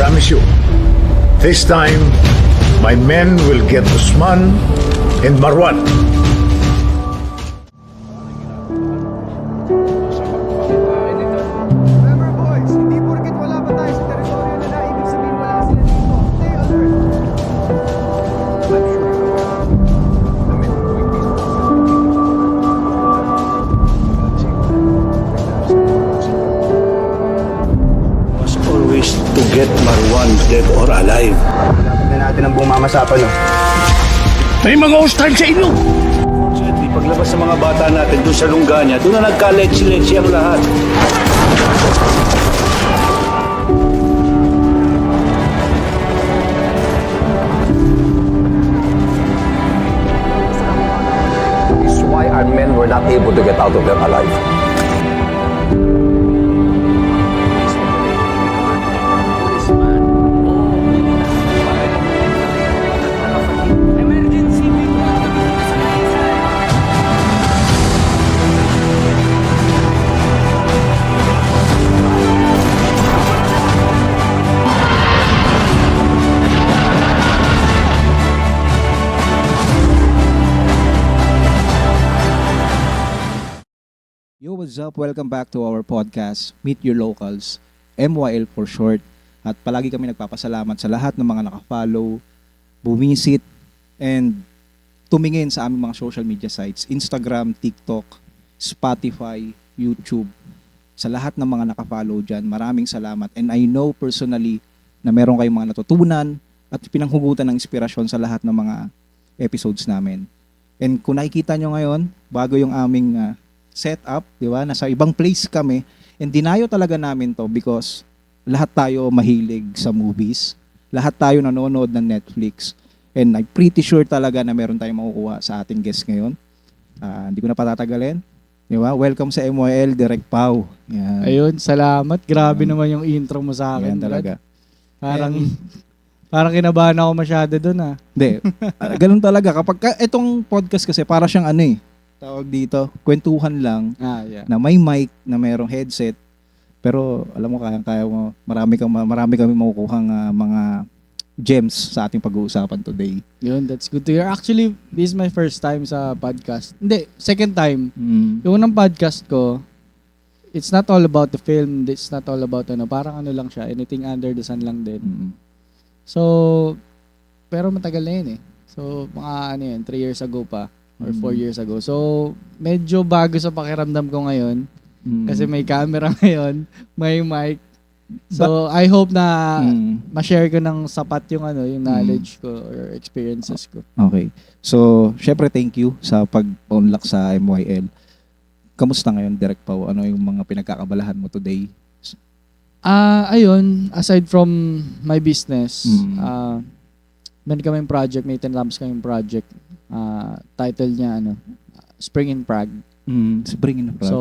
promise you, this time, my men will get Usman and Marwan. Remember boys, hindi porket wala pa tayo sa teritoryo nila, ibig sabihin wala sila dito. Stay alert. I'm sure you are. Committed to a peaceful Was always to get Marwan dead or alive. Dapat na natin ang bumamasapan, no? May mga hostile sa inyo! Unfortunately, paglabas ng mga bata natin doon sa Lunganya, doon na nagka-leksi-leksi ang lahat. Is why our men were not able to get out of there alive. Yo, what's up? Welcome back to our podcast, Meet Your Locals, MYL for short. At palagi kami nagpapasalamat sa lahat ng mga nakafollow, bumisit, and tumingin sa aming mga social media sites, Instagram, TikTok, Spotify, YouTube. Sa lahat ng mga nakafollow dyan, maraming salamat. And I know personally na meron kayong mga natutunan at pinanghugutan ng inspirasyon sa lahat ng mga episodes namin. And kung nakikita nyo ngayon, bago yung aming setup, di ba? Nasa ibang place kami. And dinayo talaga namin to because lahat tayo mahilig sa movies. Lahat tayo nanonood ng Netflix. And I'm pretty sure talaga na meron tayong makukuha sa ating guest ngayon. Hindi ko na patatagalin. Di ba? Welcome sa MYL, Direk Pau. Yan. Ayun, salamat. Grabe naman yung intro mo sa akin. Yan talaga. Parang kinabahan ako masyado dun ah. Hindi. Ganun talaga. Kapag itong podcast kasi para siyang tawag dito, kwentuhan lang Yeah. na may mic, na mayroong headset. Pero alam mo, kaya mo, marami kami makukuhang mga gems sa ating pag-uusapan today. Yun, that's good to hear. Actually, this is my first time sa podcast. Hindi, second time. Mm. Yung unang podcast ko, it's not all about the film, it's not all about parang lang siya, anything under the sun lang din. Mm. So, pero matagal na yun eh. So, mga 3 years ago pa. Or 4 years ago. So, medyo bago sa pakiramdam ko ngayon. Mm. Kasi may camera ngayon, may mic. So, I hope na ma-share ko ng sapat yung yung knowledge ko or experiences ko. Okay. So, syempre thank you sa pag-unlock sa MYL. Kamusta ngayon, Direk Pau? Ano yung mga pinagkakabalahan mo today? Ayun, aside from my business, meron kaming project, may tinatapos kaming project. Title niya Spring in Prague. Spring in Prague. So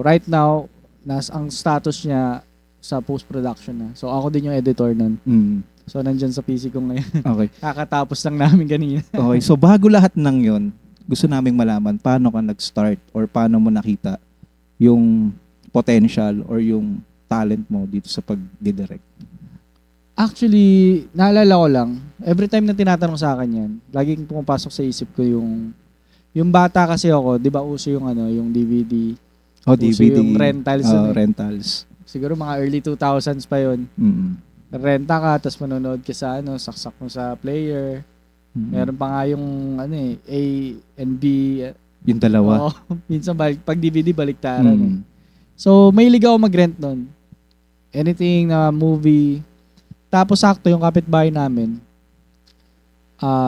right now ang status niya sa post-production na. So ako din yung editor nun. So nandyan sa PC ko ngayon. Okay. Kakatapos lang namin kanina. Okay. So bago lahat ng yon, gusto naming malaman paano ka nag-start or paano mo nakita yung potential or yung talent mo dito sa pag-direct. Actually, naalala ko lang, every time na tinatanong sa akin yan, laging pumapasok sa isip ko yung bata kasi ako, 'di ba uso yung yung DVD. Oh, Uso DVD. yung rentals. Rentals. Siguro mga early 2000s pa yon. Renta ka, tapos manonood ka sa saksak mo sa player. Meron pa nga yung A and B. Yung dalawa. Oo, minsan pag DVD baliktaran. So, mahilig ako mag-rent nun. Anything na movie. Tapos sakto yung kapitbahay namin.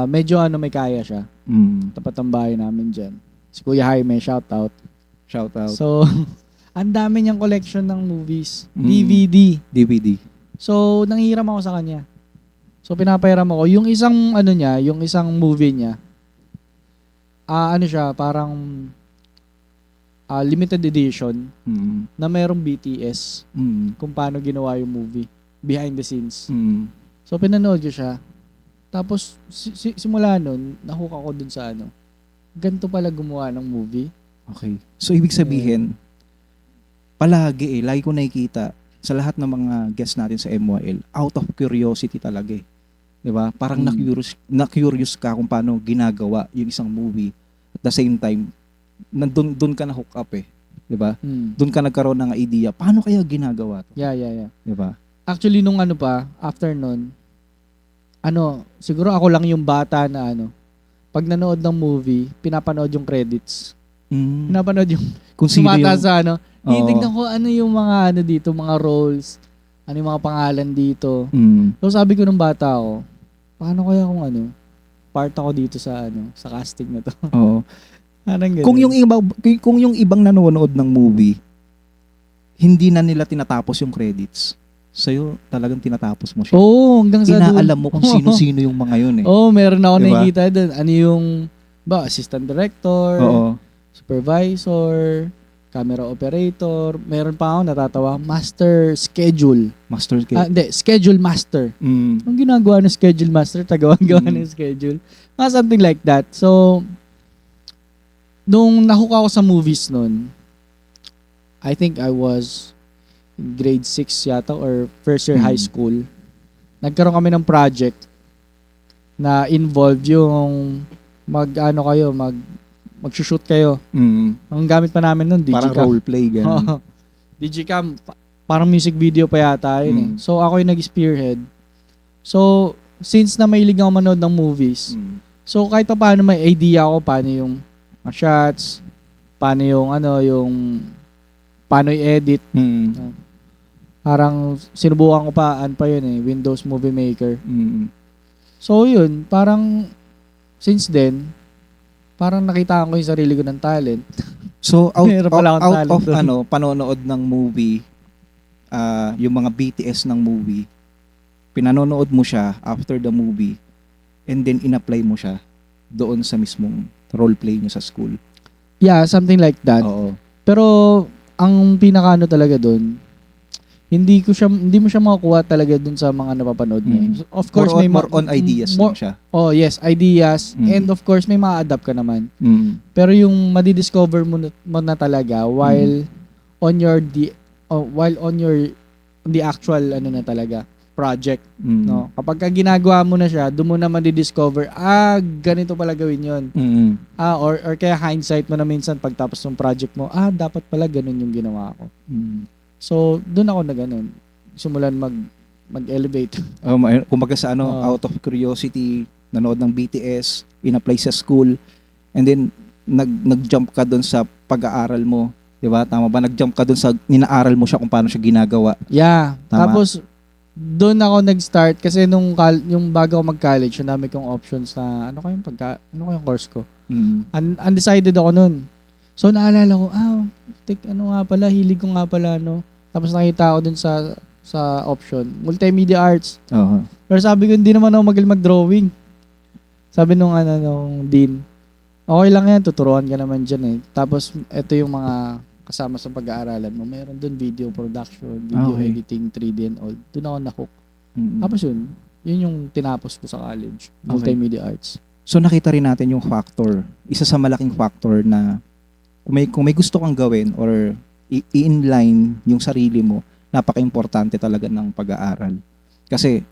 Medyo may kaya siya. Tapat ang bahay namin dyan. Si Kuya Jaime, shout out. Shout out. So, ang dami niyang collection ng movies. DVD. DVD. So, nanghiram ako sa kanya. So, pinapahiram ako. Yung isang yung isang movie niya, siya, parang limited edition na merong BTS kung paano ginawa yung movie. Behind the scenes. So, pinanood ko siya. Tapos, simula nun, nahook ako dun sa ganito pala gumawa ng movie. Okay. So, ibig sabihin, palagi lagi ko nakikita, sa lahat ng mga guests natin sa MYL, out of curiosity talaga eh. 'Di ba? Parang na-curious ka kung paano ginagawa yung isang movie. At the same time, doon ka na hook up eh. 'Di ba? Doon ka nagkaroon ng idea, paano kaya ginagawa to? Yeah. 'Di ba? Actually, nung after nun, siguro ako lang yung bata na pag nanood ng movie, pinapanood yung credits. Pinapanood yung Kung sino sumata yung sa Oo. Titignan ko ano yung mga dito, mga roles, ano yung mga pangalan dito. Mm. So sabi ko nung bata ako, paano kaya kung part ako dito sa sa casting na to. Oo. Parang ganun. Kung yung ibang nanonood ng movie, hindi na nila tinatapos yung credits. Sa'yo, talagang tinatapos mo siya. Oo, hanggang sa Inaalam mo kung sino-sino yung mga yun eh. Oo, meron ako Diba? nakikita doon. Ano yung assistant director, Oo. supervisor, camera operator, meron pa ako natatawa, master schedule. Master Schedule master. Ang ginagawa ng schedule master, tagawa-gawa ng schedule. Mga something like that. So, nung nahook ako sa movies nun, I think I was in grade 6 yata or first year high school. Nagkaroon kami ng project na involved yung mag-shoot kayo. Ang gamit pa namin nun, Parang Digicam. roleplay, gano'n. Digicam, parang music video pa yata yun eh. So ako yung nag-spearhead. So, since na mahilig ako manood ng movies, so kahit pa paano may idea ako paano yung mga shots, paano yung paano i-edit. Parang sinubukan ko pa yun eh, Windows Movie Maker. So yun, parang since then, parang nakita ko yung sarili ko ng talent. So out Meron pala akong talent of doon. panonood ng movie, yung mga BTS ng movie, pinanonood mo siya after the movie and then in-apply mo siya doon sa mismong role play niyo sa school. Yeah, something like that. Oo. Pero ang pinakaano talaga doon, hindi mo siya makukuha talaga doon sa mga napapanood mo. So, of course more on ideas lang siya. Oh, yes, ideas and of course may ma-adapt ka naman. Mm. Pero yung madi-discover mo na talaga while on the actual na talaga project, no. Kapag ginagawa mo na siya, doon mo na madi-discover, ganito pala gawin 'yon. Or kaya hindsight mo na minsan pagtapos ng project mo, dapat pala ganun yung ginawa ko. So, doon ako na ganun. Simulan mag-elevate. Kumbaga sa out of curiosity, nanood ng BTS, in-apply sa school, and then nag-jump ka doon sa pag-aaral mo. 'Di ba? Tama ba? Nag-jump ka doon sa inaaral mo siya kung paano siya ginagawa. Yeah. Tama. Tapos doon ako nag-start kasi yung bago ako mag-college, yung dami kong options na ano kayong course ko. Undecided ako noon. So naalala ko, hilig ko nga pala Tapos nakita ako dun sa option, multimedia arts. Oo. Pero sabi ko, hindi naman ako magaling mag-drawing. Sabi nung dean, okay lang yan, tuturuan ka naman dyan eh. Tapos ito yung mga kasama sa pag-aaralan mo. Meron dun video production, video editing, 3D and all. Dun ako na-hook. Tapos yun yung tinapos ko sa college, multimedia arts. So nakita rin natin yung factor, isa sa malaking factor na kung may gusto kang gawin or i-inline yung sarili mo, napaka-importante talaga ng pag-aaral. Kasi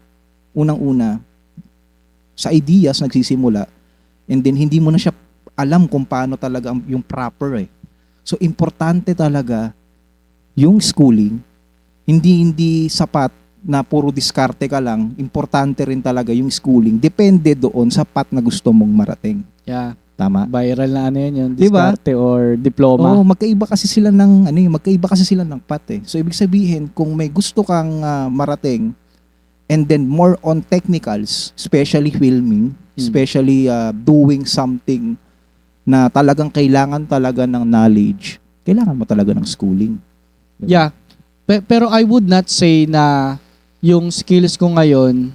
unang-una, sa ideas nagsisimula and then hindi mo na siya alam kung paano talaga yung proper eh. So importante talaga yung schooling, hindi sapat na puro diskarte ka lang, importante rin talaga yung schooling. Depende doon sa path na gusto mong marating. Yeah. Tama? Viral na yun, Diba? diskarte or diploma. Oo, magkaiba kasi sila ng path eh. So ibig sabihin, kung may gusto kang marating and then more on technicals, especially filming, especially doing something na talagang kailangan talaga ng knowledge, kailangan mo talaga ng schooling. Diba? Yeah. Pero I would not say na yung skills ko ngayon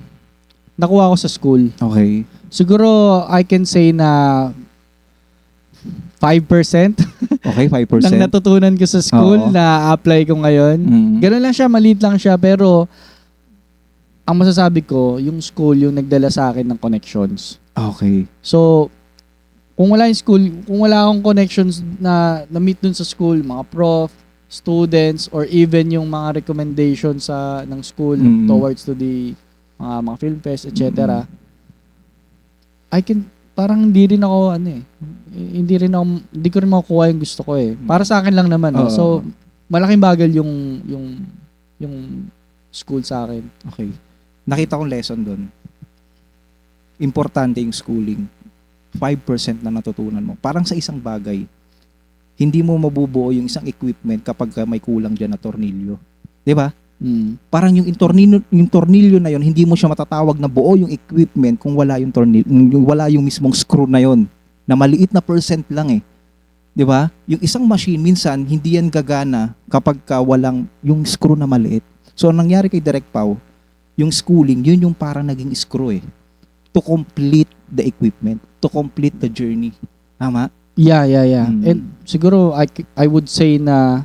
nakuha ko sa school. Okay. Siguro I can say na 5% Okay, 5%. lang natutunan ko sa school Oo. na apply ko ngayon. Ganun lang siya, maliit lang siya, pero ang masasabi ko, yung school yung nagdala sa akin ng connections. Okay. So, kung wala yung school, kung wala akong connections na meet dun sa school, mga prof, students or even yung mga recommendations sa ng school towards to the mga film fest, etc. I can parang hindi ko rin makukuha yung gusto ko eh. Para sa akin lang naman. So malaking bagay yung school sa akin. Okay. Nakita kong lesson doon. Importante yung schooling. 5% na natutunan mo. Parang sa isang bagay, hindi mo mabubuo yung isang equipment kapag may kulang dyan na tornilyo. 'Di ba? Parang yung tornilyo na yon, hindi mo siya matatawag na buo yung equipment kung wala yung tornilyo, wala yung mismong screw na yon, na maliit na percent lang eh. 'Di ba? Yung isang machine minsan hindi yan gagana kapag walang yung screw na maliit. So ang nangyari kay Direk Pau, yung schooling, yun yung parang naging screw eh. To complete the equipment, to complete the journey. Tama? Yeah. And siguro I would say na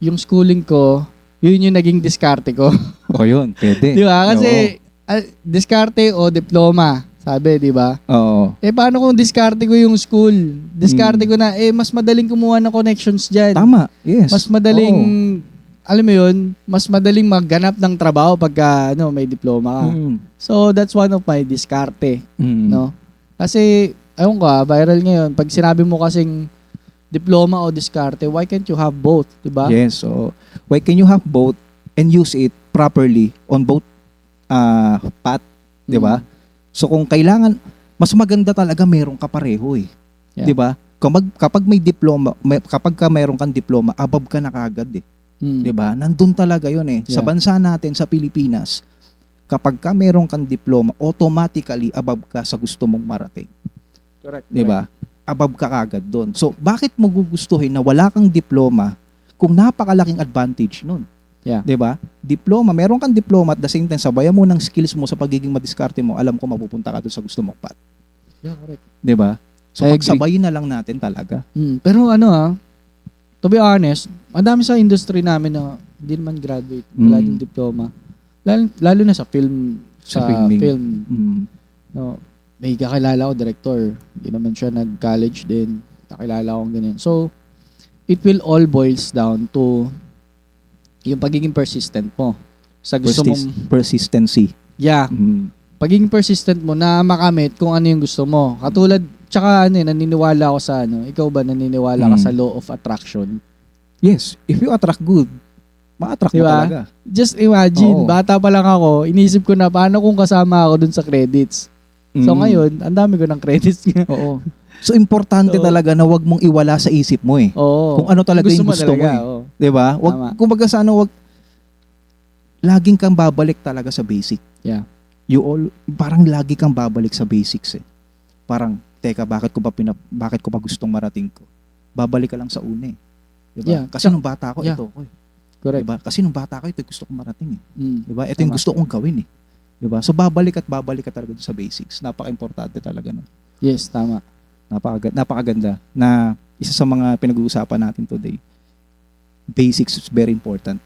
yung schooling ko, yun yung naging diskarte ko. O yun, pwede. Di ba? Kasi diskarte o diploma, sabi, di ba? Oo. Paano kung diskarte ko yung school? Diskarte ko na, mas madaling kumuha ng connections dyan. Tama, yes. Mas madaling, alam mo yun, mas madaling magganap ng trabaho pagka may diploma ka. So, that's one of my diskarte. No? Kasi, ayun ko viral ngayon, pag sinabi mo kasing diploma o diskarte, why can't you have both? Diba? Yes, so why can you have both and use it properly on both path, 'di ba? So kung kailangan, mas maganda talaga meron ka pareho eh. Yeah. 'Di ba? Kapag may diploma, kapag meron kang diploma, above ka na kaagad eh. 'Di ba? Nandun talaga 'yon eh. Sa Yeah. bansa natin sa Pilipinas, kapag meron kang diploma, automatically above ka sa gusto mong marating. Correct. 'Di ba? Above ka kagad doon. So, bakit mo gugustuhin na wala kang diploma kung napakalaking advantage nun? Yeah. 'Di ba? Diploma, meron kang diploma at the same time sabayan mo ng skills mo sa pagiging madiskarte mo, alam ko mapupunta ka doon sa gusto mong path. Yeah, correct. 'Di ba? So, I agree. pagsabayin na lang natin talaga. Pero to be honest, ang dami sa industry namin na hindi naman graduate, wala yung diploma. Lalo na sa film, Sa sa filming. film. Mm. No, may kakilala ko, director. Hindi naman siya nag-college din. Kakilala ko ganyan. So, it will all boils down to yung pagiging persistent mo. Sa gusto mong, Persistency. yeah, pagiging persistent mo na makamit kung ano yung gusto mo. Katulad, tsaka naniniwala ako sa ikaw ba naniniwala ka sa law of attraction? Yes, if you attract good, ma-attract mo Diba? talaga. Just imagine, Oo. bata pa lang ako, inisip ko na paano kung kasama ako dun sa credits. So ngayon, ang dami ko ng credits nga. Oo. So importante Oo. talaga na wag mong iwala sa isip mo eh. Oo. Kung ano talaga yung gusto mo eh. Oo. 'Di ba? Tama. Wag kumbaga sa wag laging kang babalik talaga sa basic. Yeah. Parang lagi kang babalik sa basics eh. Parang teka, bakit ko ba gustong marating ko? Babalik ka lang sa una eh. 'Di ba? Yeah. Kasi nung bata ako Yeah. ito ko eh. Correct. 'Di ba? Kasi nung bata ako ito gusto kong marating eh. 'Di ba? Ito yung Tama. gusto kong gawin eh. 'Di ba? So babalik ka talaga sa basics. Napaka-importante talaga nun. Yes, tama. Napakaganda na isa sa mga pinag-uusapan natin today. Basics is very important.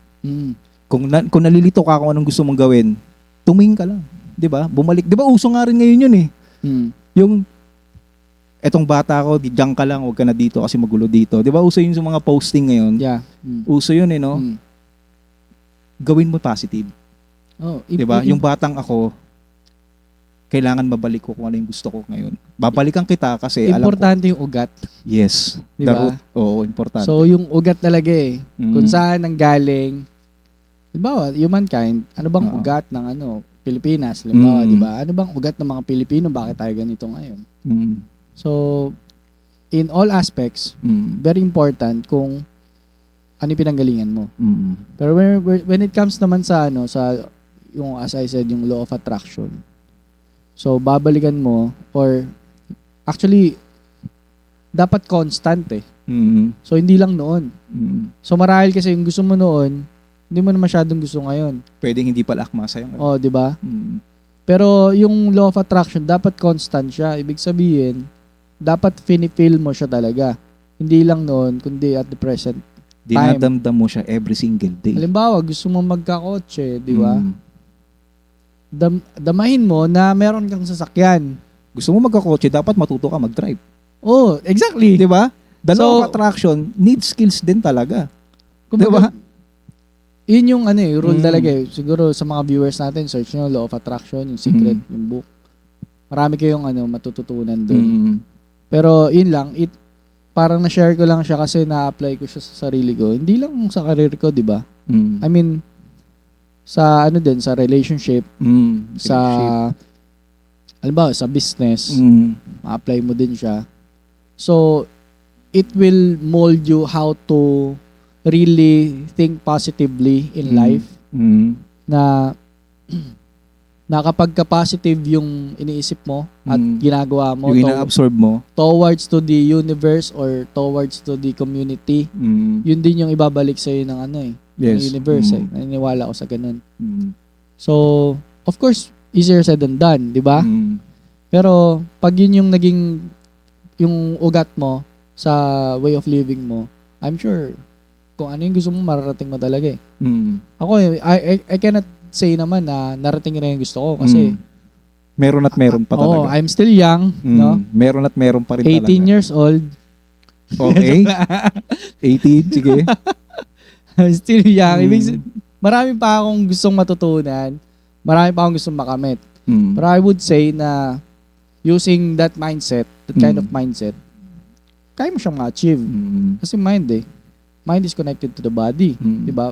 Kung nalilito ka kung anong gusto mong gawin, tumingin ka lang, 'di ba? Bumalik. 'Di ba uso nga rin ngayon 'yun eh. Yung etong bata ko, diyan ka lang, huwag ka na dito kasi magulo dito. 'Di ba uso 'yun sa mga posting ngayon? Yeah. Uso 'yun eh, no? Gawin mo positive. Oh, 'Di ba? Yung batang ako, kailangan mabalik ko kung ano yung gusto ko ngayon. Babalikan kita kasi importante yung ugat. alam ko. Yes. Di The ba? root. Oo, importante. So yung ugat talaga eh. Mm. Kung saan nanggaling. Halimbawa, humankind, ano bang Oo. ugat ng Pilipinas? Halimbawa, Mm. di ba? Ano bang ugat ng mga Pilipino? Bakit tayo ganito ngayon? Mm. So, in all aspects, Mm. very important kung ano yung pinanggalingan mo. Mm. Pero when it comes naman sa yung as I said, yung law of attraction. So, babalikan mo or actually dapat constant eh. Mm. So, hindi lang noon. Mm. So, marahil kasi yung gusto mo noon, hindi mo na masyadong gusto ngayon. Pwedeng hindi pala akma sa'yo. Oh, di ba? Mm. Pero yung law of attraction, dapat constant siya. Ibig sabihin, dapat feel mo siya talaga. Hindi lang noon, kundi at the present. Dinadamdam mo siya every single day. Halimbawa, gusto mo magkakotse, di ba? Mm. Damahin mo na meron kang sasakyan. Gusto mo magkakotse, dapat matuto ka mag-drive. Oh, exactly. Di ba? The law So- of attraction needs skills din talaga. Kumbaga, yun yung rule Mm. talaga eh. Siguro sa mga viewers natin, search nyo, Law of Attraction, yung secret, yung book. Marami kayong matututunan doon. Mm. Pero yun lang, parang na-share ko lang siya kasi na-apply ko siya sa sarili ko. Hindi lang sa career ko, di ba? Mm. I mean, sa sa relationship, Mm. sa, alam ba, sa business, Mm. ma-apply mo din siya. So, it will mold you how to really think positively in life Mm. na kapag ka-positive yung iniisip mo at Mm. ginagawa mo Yung ina-absorb mo. towards to the universe or towards to the community, Mm. yun din yung ibabalik sa'yo ng ng Yes. universe. Mm. Naniniwala ako sa ganun. Mm. So, of course, easier said than done, di ba? Mm. Pero, pag yun yung naging, yung ugat mo sa way of living mo, I'm sure, kung ano yung gusto mo, mararating mo talaga eh. Mm. Ako, I cannot say naman na narating rin yung gusto ko kasi, Meron at meron pa oh, talaga. I'm still young, no? Meron at meron pa rin 18 talaga. years old. Okay. 18, sige. I'm still young. Marami pa akong gustong matutunan. Marami pa akong gustong makamit. Mm. But I would say na using that mindset, that kind of mindset, kaya mo siyang ma-achieve. Mm. Kasi mind is connected to the body. Mm. Diba?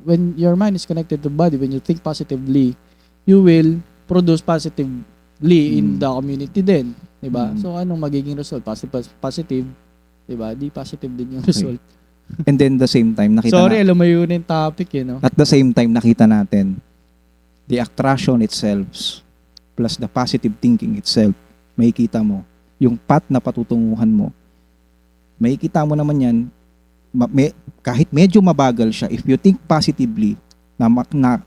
When your mind is connected to the body, when you think positively, you will produce positively in the community din. Diba? So, anong magiging result? Positive. Diba? Di positive din yung result. And then the same time, nakita Sorry, lumayo na yung topic, no? at the same time, nakita natin the attraction itself plus the positive thinking itself, makikita mo yung path na patutunguhan mo. Makikita mo naman yan, kahit medyo mabagal siya, if you think positively, na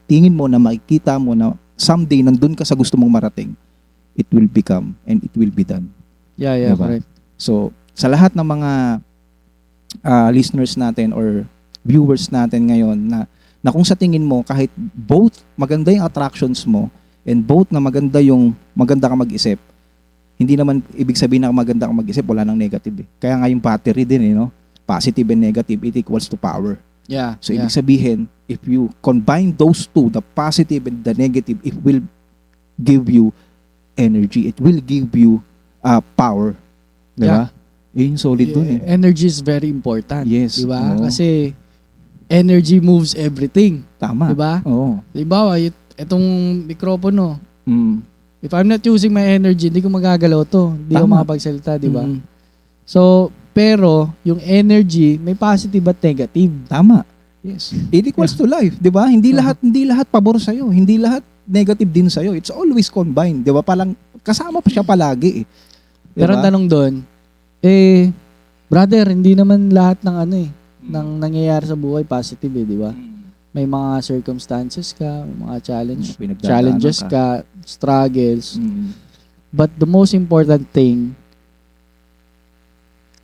tingin mo na makikita mo na someday nandun ka sa gusto mong marating, it will become and it will be done. Yeah, Diba? correct. So, sa lahat ng mga listeners natin or viewers natin ngayon na kung sa tingin mo kahit both maganda yung attractions mo and both na maganda ka mag-isip, hindi naman ibig sabihin na maganda ka mag-isip, wala nang negative eh. Kaya nga yung battery din no? Positive and negative, it equals to power. Yeah. So ibig sabihin, if you combine those two, the positive and the negative, it will give you energy. It will give you power. Diba? Yung solid dun eh. Energy is very important. Yes. Diba? Oo. Kasi energy moves everything. Tama. Diba? Oo. Halimbawa, itong mikropono, Mm. if I'm not using my energy, hindi ko magagalaw to. Hindi ko Tama. makapagsalita, diba? Mm. So, pero, yung energy, may positive at negative. Tama. Yes. It equals to life, 'di ba? Hindi lahat pabor sa iyo, hindi lahat negative din sa iyo. It's always combined, 'di ba? Palang kasama pa siya palagi eh. 'Di Pero ba? ang tanong doon, brother, hindi naman lahat ng ng nangyayari sa buhay positive di ba? May mga circumstances ka, may mga Pinagdadaanan challenges ka, struggles. Mm. But the most important thing,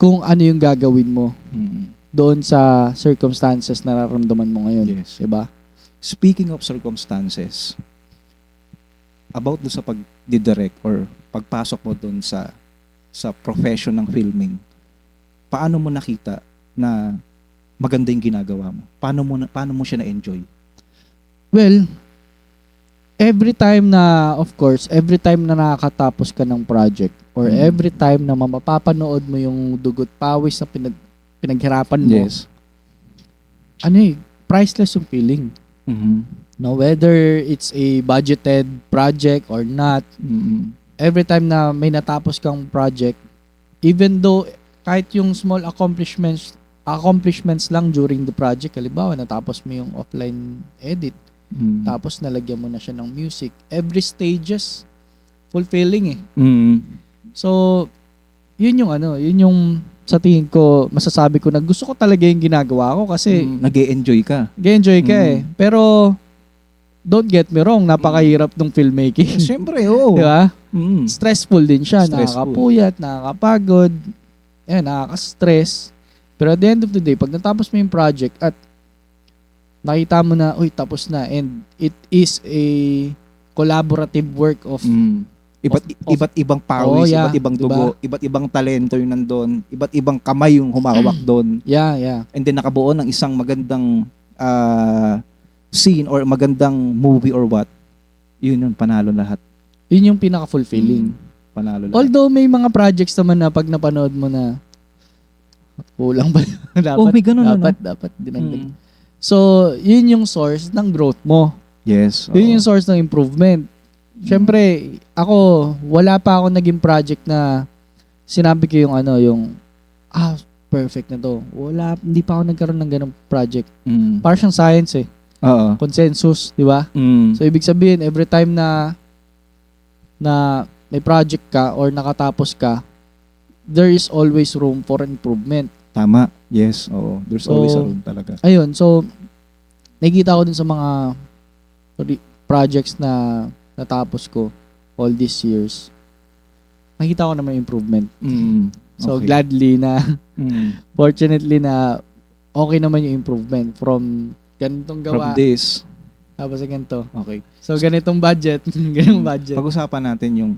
kung ano yung gagawin mo Mm. doon sa circumstances na nararamdaman mo ngayon. Yes. Diba? Speaking of circumstances, about doon sa pag-direct or pagpasok mo doon sa profession ng filming, paano mo nakita na maganda yung ginagawa mo? Paano mo siya na-enjoy? Well, every time na nakakatapos ka ng project or every time na mapapanood mo yung dugot pawis na pinaghirapan mo, priceless yung feeling. Mm-hmm. No, whether it's a budgeted project or not, Mm-hmm. every time na may natapos kang project, even though kahit yung small accomplishments lang during the project, halimbawa natapos mo yung offline edit, Mm-hmm. tapos nalagyan mo na siya ng music, every stages fulfilling eh. Mm-hmm. So, yun yung sa tingin ko, masasabi ko na gusto ko talaga yung ginagawa ko kasi nag-e-enjoy ka. nag-enjoy ka eh. Pero, don't get me wrong, napakahirap ng filmmaking. Siyempre, oo. Di ba? Mm. Stressful din siya. Stressful. Nakakapuyat, nakakapagod, nakaka-stress. Pero at the end of the day, pag natapos mo yung project at nakita mo na, tapos na, and it is a collaborative work of Iba't ibang pawis, yeah, iba't ibang diba? dugo, iba't ibang talento yung nandun, iba't ibang kamay yung humawak doon. Yeah. And then nakabuo ng isang magandang scene or magandang movie or what. Yun, panalo lahat. Yun yung pinaka-fulfilling. Panalo lahat. Although may mga projects naman na pag napanood mo na kulang ba? dapat, may ganun, dapat dinagdag. Mm. So, yun yung source ng growth mo. Yes. Yun yung source ng improvement. Siyempre, ako, wala pa ako naging project na sinabi ko yung perfect na to. Wala, hindi pa ako nagkaroon ng ganong project. Parang siyang science eh. Oo. Consensus, di ba? So, ibig sabihin, every time na may project ka or nakatapos ka, there is always room for improvement. Tama. Yes. Oo. There's So, always a room talaga. Ayun, so, nakikita ko din sa mga projects na natapos ko all these years. Nakita ko naman improvement. So, Okay. gladly na, fortunately na okay naman yung improvement from ganitong gawa. From this. Tapos sa ganito. Okay. So, ganitong budget. ganitong budget. Pag-usapan natin yung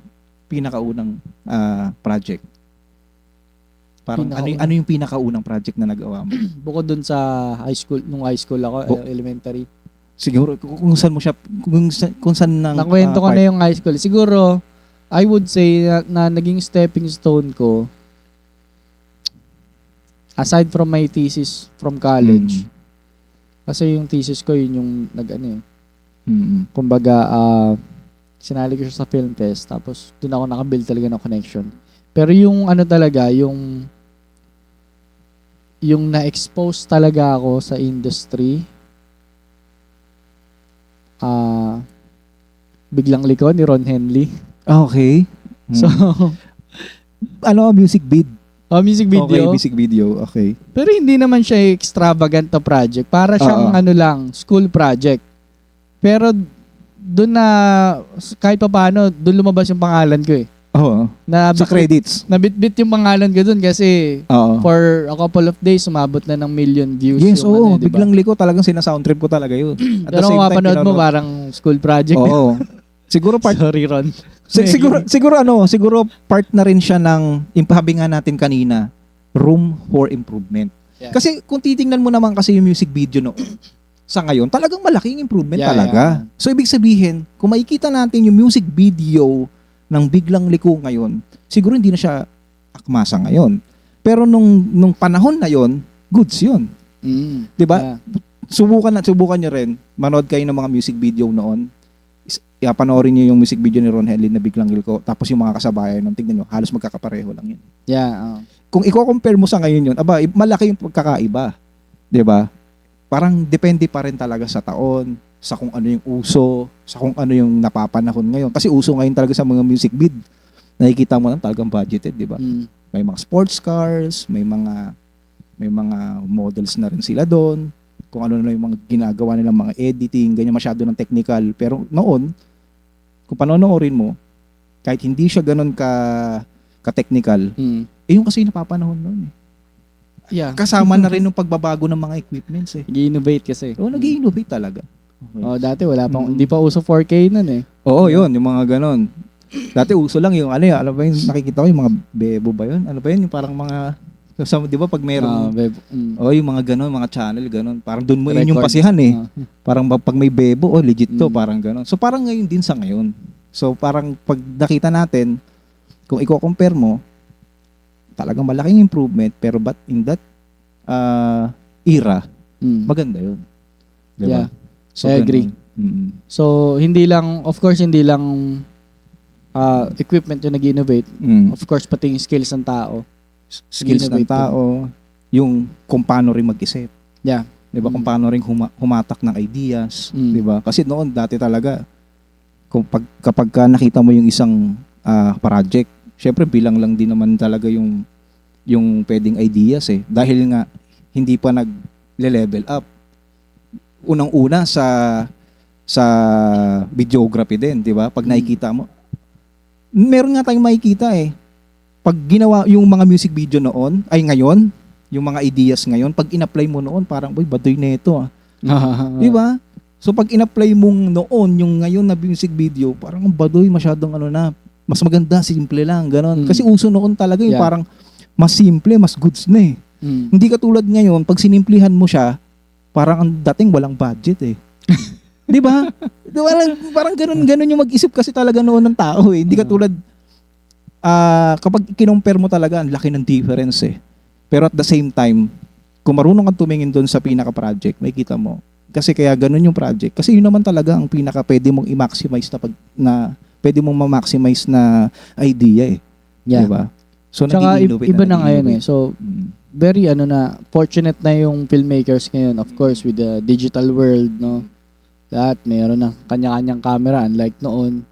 pinakaunang project. Parang ano yung pinakaunang project na nagawa mo? Bukod dun sa high school, nung high school ako, elementary. Siguro kung saan mo siya kung saan nang Nakwento ko na yung high school. Siguro I would say na naging stepping stone ko aside from my thesis from college. Kasi yung thesis ko yun yung kumbaga sinali ko siya sa film fest tapos doon ako nakabuild talaga ng connection. Pero yung talaga yung na-expose talaga ako sa industry Biglang Liko ni Ron Henley. Okay. So, music vid. music video. Okay, music video. Okay. Pero hindi naman siya extravagant na project. Para siyang school project. Pero doon na, kahit pa paano, doon lumabas yung pangalan ko eh. Oo. Sa credits. Nabitbit yung pangalan ko doon kasi for a couple of days, umabot na ng million views. Yes, yung diba? Biglang Liko talagang sinasoundtrip ko talaga yun. At pero kung mapanood mo, parang school project. Oo. Siguro part Sorry, Ron. siguro part na rin siya ng impahabi nga natin kanina, room for improvement. Yeah. Kasi kung titingnan mo naman kasi yung music video sa ngayon, talagang malaking improvement talaga. Yeah. So ibig sabihin, kung makikita natin yung music video ng Biglang Liko ngayon, siguro hindi na siya akmasa ngayon. Pero nung panahon na yon, goods yun. 'Di ba? Yeah. Subukan niyo rin, manood kayo ng mga music video noon. Panoorin niyo yung music video ni Ron Henley na Biglang Liko, tapos yung mga kasabayan nun, tingnan niyo, halos magkakapareho lang yun. Yeah. Kung i-compare mo sa ngayon yun, malaki yung pagkakaiba. 'Di ba? Parang depende pa rin talaga sa taon, sa kung ano yung uso, sa kung ano yung napapanahon ngayon. Kasi uso ngayon talaga sa mga music vid. Nakikita mo lang talagang budgeted, 'di ba? May mga sports cars, may mga models na rin sila doon. Kung ano na yung mga ginagawa nilang mga editing, ganyan, masyado ng technical. Pero noon, kung panonoorin mo, kahit hindi siya ganun ka-technical, yung kasi napapanahon noon eh. Yeah. Kasama na rin yung pagbabago ng mga equipments eh. Nag-innovate kasi. Nag-innovate talaga. Okay. Dati wala pang, hindi pa uso 4K nun eh. Oo, yun, yung mga ganon. Dati uso lang yung alam ba yung nakikita ko yung mga bebo ba yun? Ano ba yun? Yung parang mga, di ba pag meron, yung mga ganon, mga channel, ganon. Parang doon mo yun yung pasihan eh. Parang pag may bebo, legit to, parang ganon. So parang ngayon din sa ngayon. So parang pag nakita natin, kung i-compare mo, talagang malaking improvement, pero but in that era, maganda yun. Diba? Yeah. So, I agree. So, hindi lang equipment yung nag-innovate. Of course, pati yung skills ng tao. Skills ng tao, yung kung paano rin mag-isip. Yeah. Diba? Kung paano rin humatak ng ideas. Diba? Kasi noon, dati talaga, kapag nakita mo yung isang project, syempre bilang lang din naman talaga yung pwedeng ideas eh. Dahil nga, hindi pa nag-level up. Unang-una sa videography din, di ba? Pag nakikita mo, meron nga tayong makikita eh. Pag ginawa yung mga music video noon, ngayon, yung mga ideas ngayon, pag in-apply mo noon, parang, baduy na ito ah. Di ba? So pag in-apply mong noon, yung ngayon na music video, parang baduy, masyadong Mas maganda, simple lang, ganon. Mm. Kasi uso noon talaga yung Yeah. parang mas simple, mas goods na eh. Hindi katulad ngayon, pag sinimplihan mo siya, parang ang dating walang budget eh. Di ba? Parang ganun yung mag-isip kasi talaga noon ng tao eh. Hindi katulad, kapag kinompare mo talaga, ang laki ng difference eh. Pero at the same time, kung marunong kang tumingin doon sa pinaka-project, may kita mo. Kasi kaya ganun yung project. Kasi yun naman talaga ang pinaka pwede mong i-maximize pwede mong ma-maximize na idea eh. Yeah. Diba? So, Tsaka nag-i-innovate iba na ngayon eh. nag-i-innovate. So, Mm. very fortunate na yung filmmakers ngayon, of course, with the digital world, no? Lahat, mayroon na kanya-kanyang camera, unlike noon.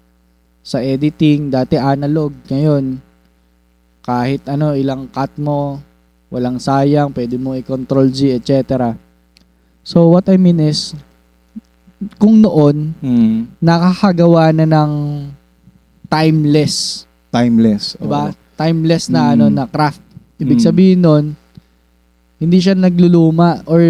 Sa editing, dati analog, ngayon, kahit ilang cut mo, walang sayang, pwede mo i-control Z, etc. So, what I mean is, kung noon, nakakagawa na ng timeless, Timeless. diba? Oo. Timeless na Mm. na craft. Ibig Mm. sabihin nun, hindi siya nagluluma or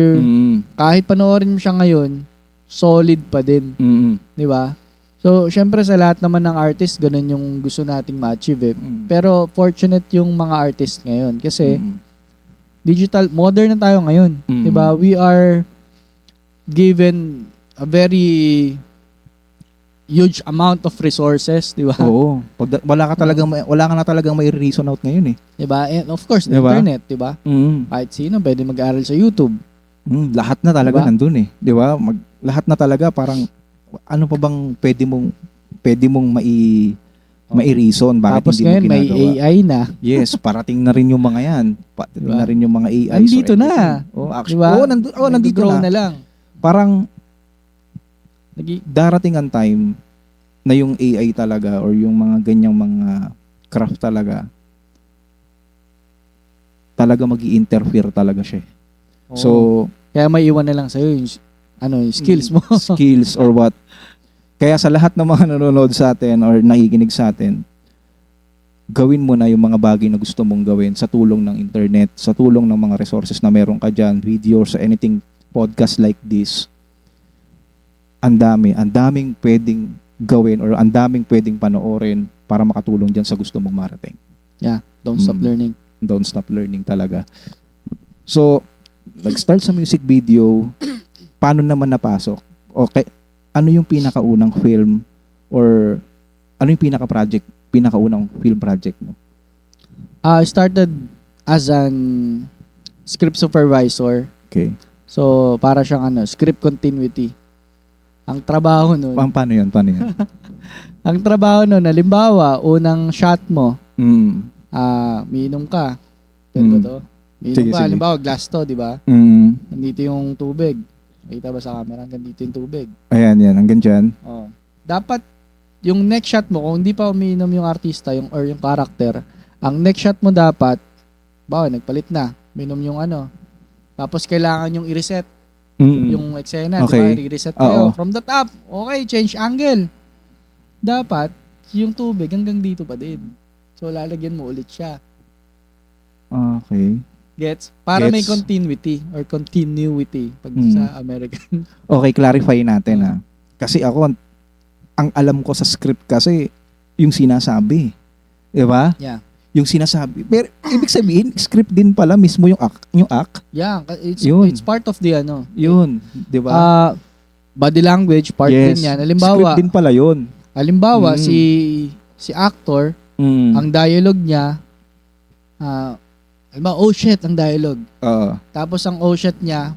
kahit panoorin mo siya ngayon, solid pa din, Mm. 'di ba? So, syempre sa lahat naman ng artist, ganun yung gusto nating ma-achieve. Pero fortunate yung mga artist ngayon kasi digital, modern na tayo ngayon, 'di ba? We are given a very huge amount of resources, 'di ba? Oo. Wala ka na talagang may reason out ngayon eh. 'Di ba? And of course, the Diba? internet, 'di ba? Kahit sino pwede mag-aral sa YouTube. Lahat na talaga Diba? nandun eh. 'Di ba? Lahat na talaga parang ano pa bang pwede mong mai-reason bakit Tapos hindi mo ngayon may ginagawa. AI na. Yes, parating na rin yung mga yan. Parating Diba? na rin yung mga AI. Nandito na. Oh, actually, Diba? nandito Nag-grow na. na lang. Parang Nagi- darating ang time na yung AI talaga or yung mga ganyang mga craft talaga magi-interfere talaga siya. So, Kaya may iwan na lang sa'yo yung skills mo. skills or what. Kaya sa lahat ng mga nanonood sa atin or nakikinig sa atin, gawin mo na yung mga bagay na gusto mong gawin sa tulong ng internet, sa tulong ng mga resources na meron ka dyan, videos, anything, podcast like this. Ang daming pwedeng gawin or ang daming pwedeng panoorin para makatulong dyan sa gusto mong marating. Yeah, don't stop learning. Don't stop learning talaga. So, nag-start sa music video, paano naman napasok? Okay, ano yung pinakaunang film or ano yung pinakaunang film project mo? I started as an script supervisor. Okay. So, para siyang script continuity. Ang trabaho nun, Paano yun? ang trabaho nun, halimbawa, unang shot mo, Mm. miinom ka. Pwede ba to? Miinom Sige, ka, sige. halimbawa, glass to, di ba? Mm. Nandito yung tubig. Nakita ba sa camera? Hanggang dito yung tubig. Ayan, hanggang dyan. Oh. Dapat, yung next shot mo, kung hindi pa umiinom yung artista or yung character, ang next shot mo dapat, nagpalit na. Minom yung Tapos kailangan yung i-reset Mm. yung eksena. Okay. Diba? I-reset kayo. Oo. From the top. Okay, change angle. Dapat, yung tubig hanggang dito pa din. So, lalagyan mo ulit siya. Okay. Gets? Para may Gets. continuity pag Mm. sa American. Okay, clarify natin ha. Kasi ako, ang alam ko sa script kasi, yung sinasabi. Di ba? Yeah. Yung sinasabi. Pero, ibig sabihin, script din pala mismo yung act. Yeah, Yun. it's part of the Yun. Di ba? body language, part din yan. Script din pala yun. Halimbawa, Mm. si actor, Mm. ang dialogue niya, oh shit, ang dialogue. Oo. Tapos ang oh shit niya,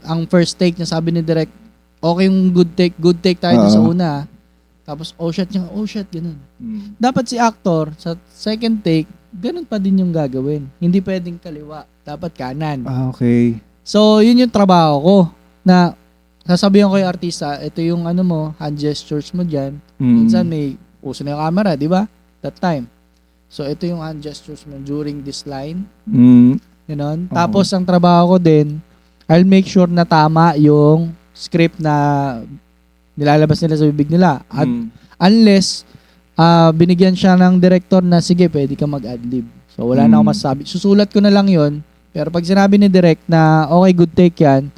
ang first take niya, sabi ni direct, okay yung good take tayo dun sa una. Tapos oh shit niya, ganun. Mm. Dapat si actor, sa second take, ganun pa din yung gagawin. Hindi pwedeng kaliwa, dapat kanan. Okay. So, yun yung trabaho ko, na sasabihan ko yung artista, ito yung hand gestures mo dyan. Mm. Minsan may uso na yung camera, di ba? That time. So, ito yung hand gestures mo during this line. Mm. Ganon. Tapos, ang trabaho ko din, I'll make sure na tama yung script na nilalabas nila sa bibig nila. At unless, binigyan siya ng director na, sige, pwede ka mag-adlib. So, wala na akong masasabi. Susulat ko na lang yon. Pero pag sinabi ni direct na, okay, good take yan.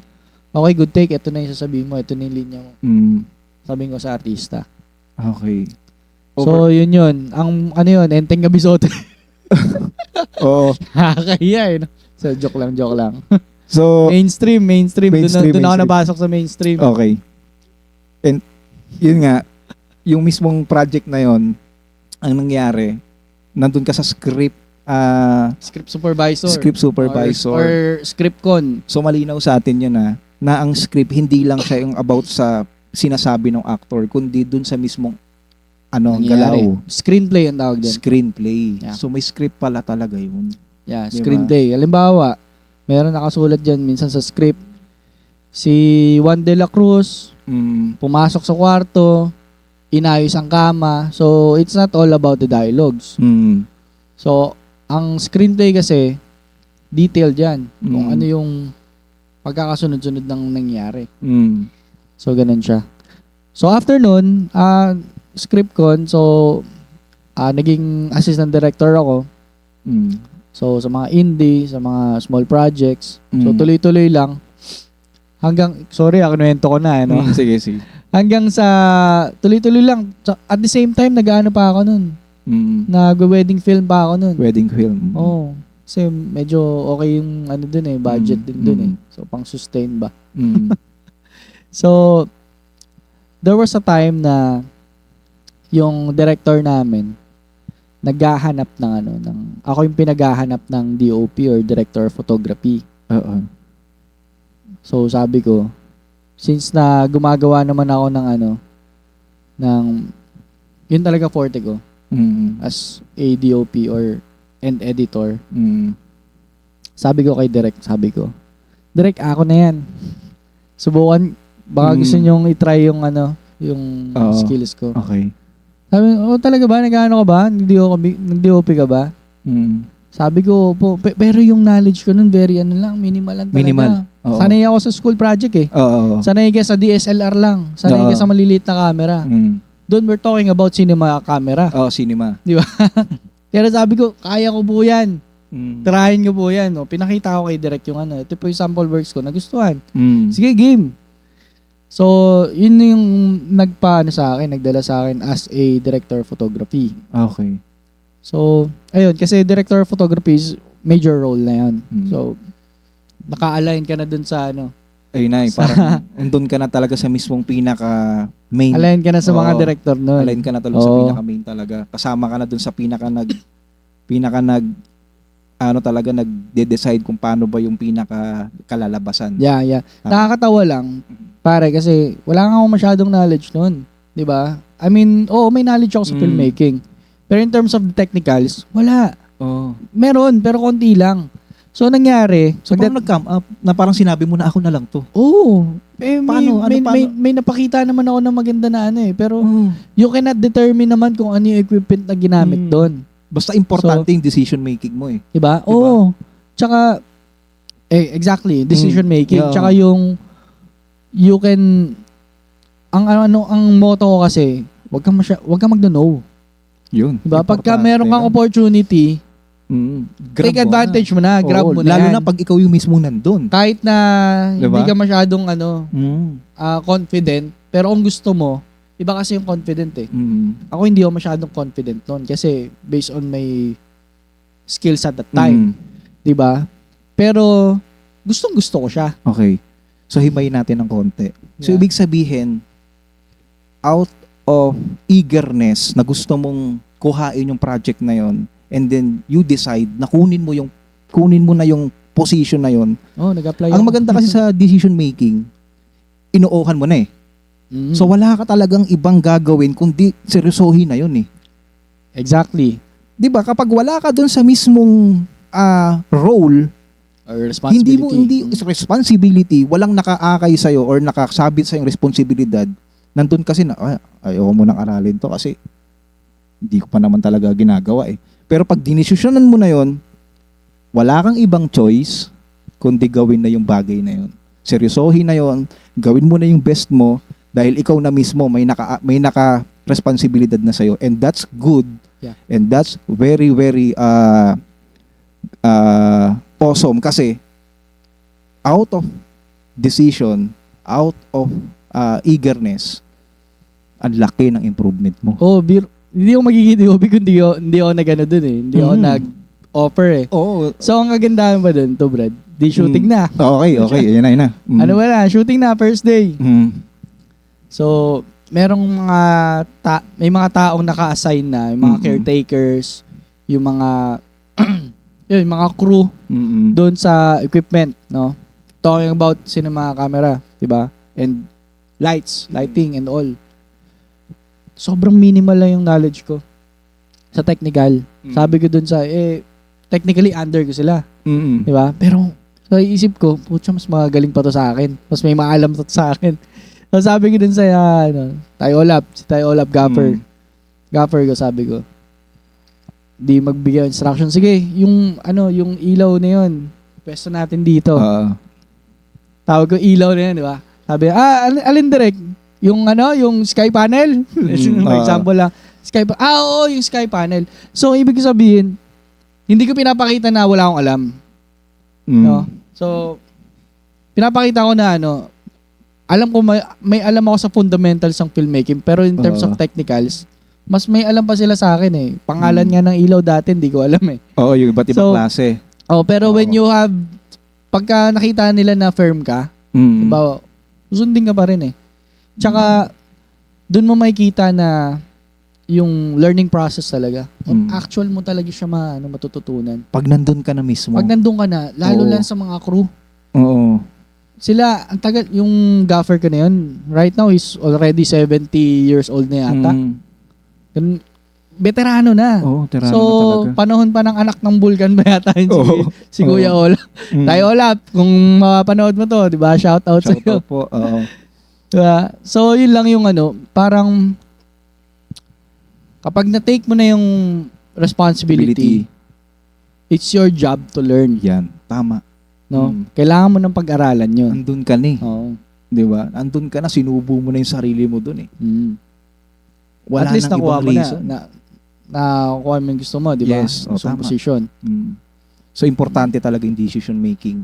Okay, good take. Ito na yung sasabihin mo. Ito na yung linya mo. Mm. Sabihin ko sa artista. Okay. So, yun. Ang ano yun, Enteng Gabisote. Oo. Nakakahiya eh. No? So, joke lang. So, Mainstream. Mainstream, Doon ako mainstream. napasok sa mainstream. okay. And, yun nga, yung mismong project na yon, ang nangyari, nandun ka sa script Script supervisor. supervisor. Or script con. So malinaw sa atin yun na ang script hindi lang siya yung about sa sinasabi ng actor, kundi dun sa mismong Nangyari. galaw. Screenplay ang tawag dyan. Screenplay. Yeah. So may script pala talaga yun. Yeah, Diba? screenplay. Halimbawa, meron nakasulat dyan minsan sa script, si Juan de la Cruz, pumasok sa kwarto, inayos ang kama. So, it's not all about the dialogues. So, ang screenplay kasi, detailed yan. Kung ano yung pagkakasunod-sunod ng nangyari. So, ganun siya. So, after nun, script con, so, naging assistant director ako. So, sa mga indie, sa mga small projects. So, tuloy-tuloy lang. Sorry, kinuwento ko na, ano? Sige. Hanggang sa, tuloy-tuloy lang. At the same time, nag-ano pa ako nun. Nag-wedding film pa ako nun. Wedding film. Oo. Kasi medyo okay yung dun budget din dun So, pang-sustain ba? So, there was a time na yung director namin, naghahanap ako yung pinaghahanap ng DOP or Director of Photography. Oo. So, sabi ko, since na gumagawa naman ako yun talaga forte ko as a DOP or and editor. Sabi ko kay Direk, Direk, ako na yan. Subukan, baka gusto nyong itry yung skills ko. Okay. Sabi, talaga ba? Nag-ano ka ba? Nag-DOP ka ba? Sabi ko, pero yung knowledge ko nun, very minimal lang talaga. Minimal. Oo. Sanay ako sa school project eh. Oo. Sanay ka sa DSLR lang. Sanay ka sa maliliit na camera. Doon we're talking about cinema camera. Oo, cinema. Di ba? Pero sabi ko, kaya ko po yan. Tirahin ko po yan. No? Pinakita ko kay Direk yung ito po yung sample works ko. Nagustuhan. Sige, game. So, yun yung nagdala sa akin as a director of photography. Okay. So, ayun, kasi director of photography is major role na yan. So, naka-align ka na dun sa Ayun na parang andun ka na talaga sa mismong pinaka-main. Align ka na sa mga director nun. Align ka na talaga sa pinaka-main talaga. Kasama ka na dun sa talaga nagde-decide kung paano ba yung pinaka-kalalabasan. Yeah. Nakakatawa lang, pare, kasi wala nga ako masyadong knowledge nun. Di ba? I mean, may knowledge ako sa filmmaking. Pero in terms of the technicals, wala. Meron, pero konti lang. So, nangyari. So, parang nag-come up na parang sinabi mo na ako na lang to. Paano? May napakita naman ako na maganda na pero you cannot determine naman kung ano yung equipment na ginamit doon. Basta importante yung decision making mo eh. Diba? Tsaka, exactly, decision making. Yeah. Tsaka yung, you can, ang motto ko kasi, wag kang magno-no. Yun. Diba? Pagka meron kang opportunity, take advantage mo na, grab mo na lalo yan. na pag ikaw yung mismo nandun. Kahit na diba? hindi ka masyadong confident, pero kung gusto mo, iba kasi yung confident eh. Ako hindi ako masyadong confident noon kasi based on my skills at that time. Diba? Pero gustong-gusto ko siya. Okay. So himayin natin ng konti. So ibig sabihin, out of eagerness na gusto mong kuhain yung project na yon, and then you decide na kunin mo na yung position na yon. Nag-apply Ang maganda kasi sa decision making, inuohan mo na eh. So wala ka talagang ibang gagawin kundi seryosohin na yun eh. Exactly. 'Di ba? Kapag wala ka doon sa mismong role, or responsibility. hindi responsibility, walang nakaakay sa iyo or nakasabit sa yung responsibilidad. Nandun kasi na ayaw mo nang aralin to kasi hindi ko pa naman talaga ginagawa eh. Pero pag dinesisyonan mo na yon, wala kang ibang choice kundi gawin na yung bagay na yon. Seryosohin na yon, gawin mo na yung best mo dahil ikaw na mismo may naka responsibilidad na sa'yo, and that's good. Yeah. And that's very very awesome kasi out of decision, out of eagerness, ang laki ng improvement mo. hindi ako magiging movie kung hindi ako nag-ano dun eh. Hindi ako nag-offer eh. Oo. So, ang kagandahan ba dun to, Brad? Di shooting na. Okay. Yan na. Ano ba na? Shooting na, first day. So, merong may mga taong naka-assign na, yung mga caretakers, yung mga yung mga crew doon sa equipment, no? Talking about cinema camera, 'di ba? And lighting and all. Sobrang minimal lang yung knowledge ko sa technical. Sabi ko doon technically under ko sila, 'di ba? Pero sa isip ko, putya, mas magaling pa to sa akin. Mas may maalam to sa akin. So sabi ko dun sa si Tayo Olap Gaffer. Gaffer ko, sabi ko. Di magbigay instruction. Sige, yung ilaw na yun, pwesto natin dito. Tawag ko ilaw na yun, di ba? Sabi, alin direct? Yung sky panel? For example lang. Oo, yung sky panel. So, ibig sabihin, hindi ko pinapakita na wala akong alam. No? So, pinapakita ko na alam ko may alam ako sa fundamentals ng filmmaking, pero in terms of technicals, mas may alam pa sila sa akin eh. Pangalan nga ng ilaw dati, hindi ko alam eh. Oo, yung iba't ibang klase. Pero when you have, pagka nakita nila na firm ka, diba, susundin ka pa rin eh. Tsaka, dun mo makikita na yung learning process talaga. Actual mo talaga siya matututunan. Pag nandun ka na mismo. Pag nandun ka na, lalo lang sa mga crew. Oo. Sila, ang tagal, yung gaffer ko na yun, right now is already 70 years old na yata. Veterano na. Oo, veterano so, na talaga. Panahon pa ng anak ng Bulkan ba yata yun si Kuya Olap. Tayo Olap, kung mapapanood mo to, di ba? Shout out sa'yo. Po. Oo. Diba? So, yun lang yung parang kapag na-take mo na yung responsibility, it's your job to learn. Yan, tama. No? Kailangan mo ng pag-aralan yun. Andun ka na eh. Oo. Di ba? Andun ka na, sinubo mo na yung sarili mo dun eh. Wala at least nang nakuha ibang mo reason. na kuha mo yung gusto mo, di ba? Yes, So, tama. position. So, importante talaga yung decision making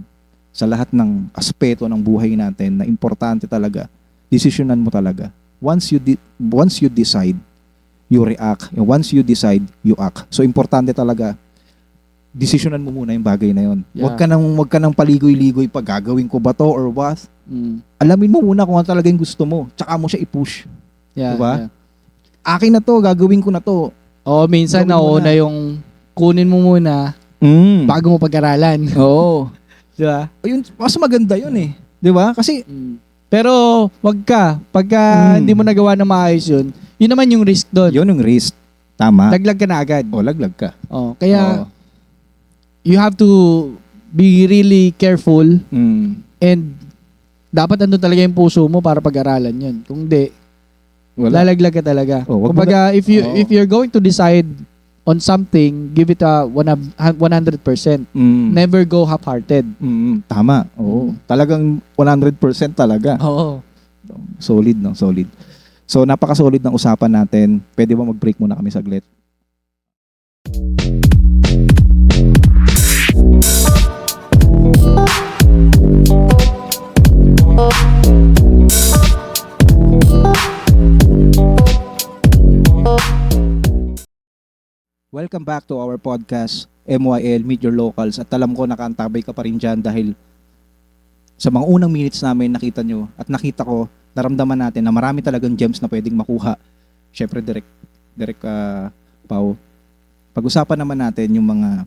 sa lahat ng aspeto ng buhay natin na importante talaga. Desisyonan mo talaga. Once you decide, you react. And once you decide, you act. So, importante talaga, desisyonan mo muna yung bagay na yun. Yeah. Huwag ka nang paligoy-ligoy pag gagawin ko ba to or what. Alamin mo muna kung ano talaga yung gusto mo. Tsaka mo siya i-push. Yeah, Diba? yeah. Akin na to, gagawin ko na to. Minsan Gawin mo nauna na. yung kunin mo muna bago mo pag-aralan. Oo. Di ba? Ayun, mas maganda yun eh. Di ba? Kasi, Pero wag ka. Pagka hindi mo nagawa na maayos yun naman yung risk doon. yun yung risk. Tama. Laglag ka na agad. O, laglag ka. Kaya Oo. you have to be really careful and dapat andun talaga yung puso mo para pag-aralan yun. Kung hindi, lalaglag ka talaga. Wag mo Kumbaga, if you're going to decide on something, give it a 100%. Never go half-hearted. Tama. Oo. Talagang 100% talaga. Oo. Solid, no? Solid. So, napaka-solid ng usapan natin. Pwede ba mag-break muna kami saglit? Welcome back to our podcast, MYL, Meet Your Locals. At alam ko, nakaantabay ka pa rin dyan dahil sa mga unang minutes namin nakita nyo at nakita ko, naramdaman natin na marami talagang gems na pwedeng makuha. Syempre, Direk Pao, pag-usapan naman natin yung mga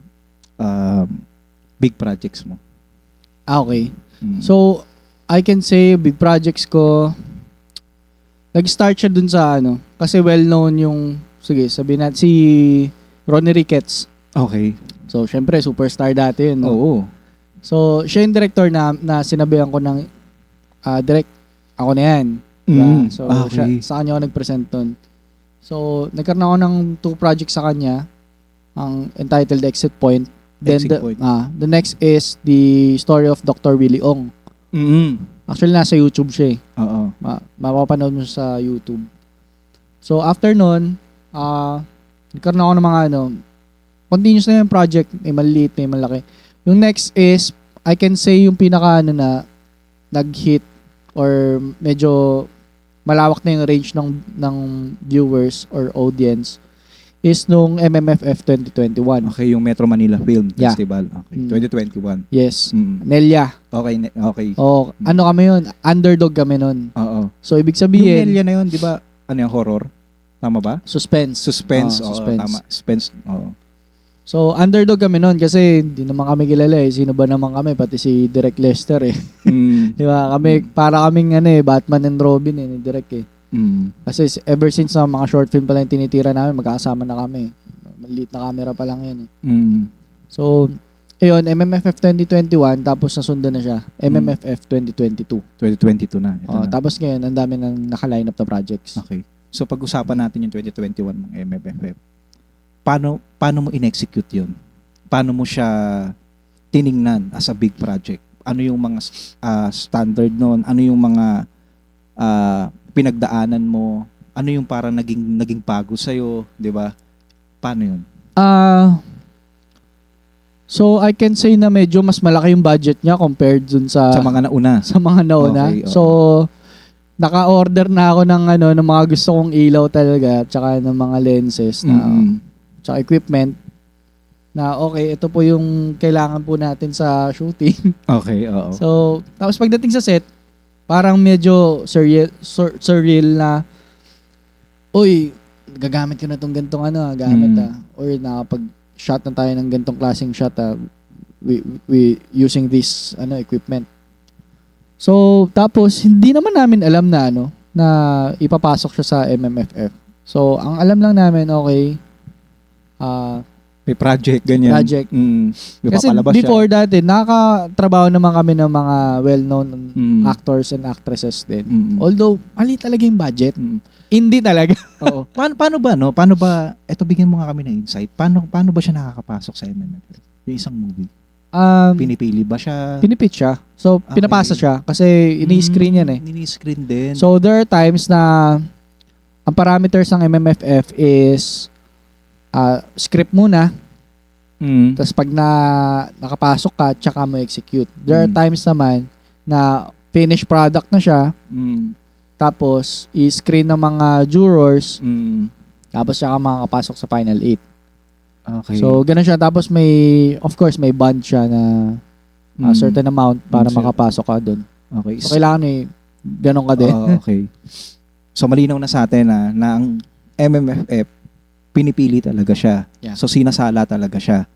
big projects mo. Okay. So, I can say big projects ko, nag-start siya dun sa kasi well-known yung, sige, sabihin natin si Ronnie Ricketts. Okay. So, syempre, superstar dati yun. No? Oo. So, siya yung director na sinabihan ko ng, direct, ako na yan. Diba? So, okay. sa kanya ako nag-present dun. So, nagkaroon ako ng 2 projects sa kanya, ang entitled Exit Point. Then, Exit Point. the next is the story of Dr. Willie Ong. Actually, nasa YouTube siya eh. Oo. Mapapanood mo siya sa YouTube. So, after nun, nagkaroon ako ng mga continuous na yung project, may maliliit, may malaki. Yung next is, I can say yung pinaka na nag-hit or medyo malawak na yung range ng viewers or audience is nung MMFF 2021. Okay, yung Metro Manila Film Yeah. Festival. Okay, Mm. 2021. Yes. Mm. Nelia. Okay, okay. O, ano kami yun? Underdog kami nun. Oo. So, ibig Yung sabihin, Nelia na yun, di ba, ano yung horror? Tama ba? suspense. Suspense. Oo, suspense. tama. Suspense. Oo. So, underdog kami nun kasi hindi naman kami kilala eh. Sino ba naman kami? Pati si Direk Lester eh. Mm. Di ba? Kami, para kaming Batman and Robin eh, ni Direk eh. Mm. Kasi ever since na mga short film pa lang tinitira namin, magkakasama na kami. Maliit na camera pa lang yun eh. Mm. So, ayun, MMFF 2021, tapos nasundan na siya. MMFF 2022. 2022 na. Ito na. Tapos ngayon, ang dami nang naka-line up na projects. Okay. So pag-usapan natin yung 2021 ng MMFF. Paano mo in-execute 'yun? Paano mo siya tiningnan as a big project? Ano yung mga standard noon? Ano yung mga pinagdaanan mo? Ano yung parang naging bago sa 'di ba? Paano 'yun? So I can say na medyo mas malaki yung budget niya compared dun sa Sa mga nauna. sa mga nauna. Okay, okay. So naka-order na ako ng mga gusto kong ilaw talaga at saka ng mga lenses na Mm-mm. tsaka equipment na okay, ito po yung kailangan po natin sa shooting. Okay, oo. So, tapos pagdating sa set, parang medyo surreal na, uy, gagamit ko na itong gantong gamit or nakapag-shot na tayo ng gantong klaseng shot we using this equipment. So, tapos hindi naman namin alam na na ipapasok siya sa MMFF. So, ang alam lang namin, okay, May project, ganyan. Project. May kasi papalabas before siya. dati, nakakatrabaho naman kami ng mga well-known actors and actresses din. Although, mali talaga yung budget. Hindi talaga. Oo. Paano ba, no? Paano ba, eto bigyan mo nga kami ng insight. Paano ba siya nakakapasok sa MMFF? Yung isang movie. Pinipili ba siya? Pinipitch siya. So, Okay. pinapasa siya. Kasi ini-screen yan eh. Ini-screen din. So, there are times na ang parameters ng MMFF is script muna. Tapos pag nakapasok ka, tsaka mo execute. There are times naman na finished product na siya. Tapos, i-screen ng mga jurors. Tapos, tsaka makakapasok sa final 8. Okay. So, ganun siya. Tapos, of course, may bond siya na certain amount para makapasok ka doon. Okay. So, kailangan ganun ka din. Okay. So, malinaw na sa atin na ang MMFF, pinipili talaga siya. Yeah. So, sinasala talaga siya.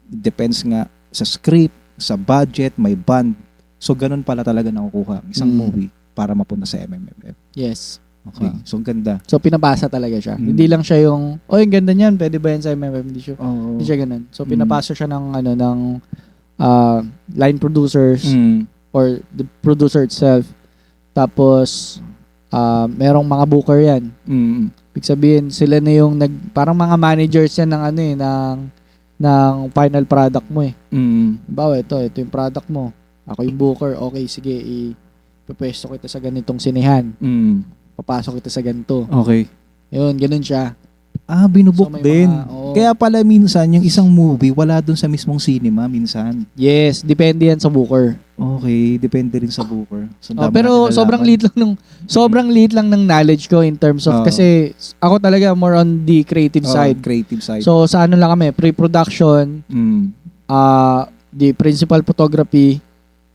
Depends nga sa script, sa budget, may bond. So, ganun pala talaga nakukuha ang isang movie para mapunta sa MMFF. Yes. Okay. So, ang ganda. So, pinabasa talaga siya. Hindi lang siya yung, yung ganda niyan, pwede ba yan sa MMFF? Hindi siya ganun. So, pinapasa siya ng line producers or the producer itself. Tapos, merong mga booker yan. Ibig sabihin, sila na yung parang mga managers yan ng final product mo eh. Bawa, ito yung product mo. Ako yung booker. Okay, sige, ipapwesto kita sa ganitong sinehan. Papasok kita sa ganito. Okay. Yun, ganun siya. Binubuk So, may din. mga- Kaya pala minsan, yung isang movie, wala dun sa mismong cinema minsan. Yes, depende yan sa booker. Okay, depende rin sa booker. So, dami Pero natin sobrang liit lang ng knowledge ko in terms of, kasi ako talaga more on the creative side. Creative side. So, sa lang kami, pre-production, the principal photography,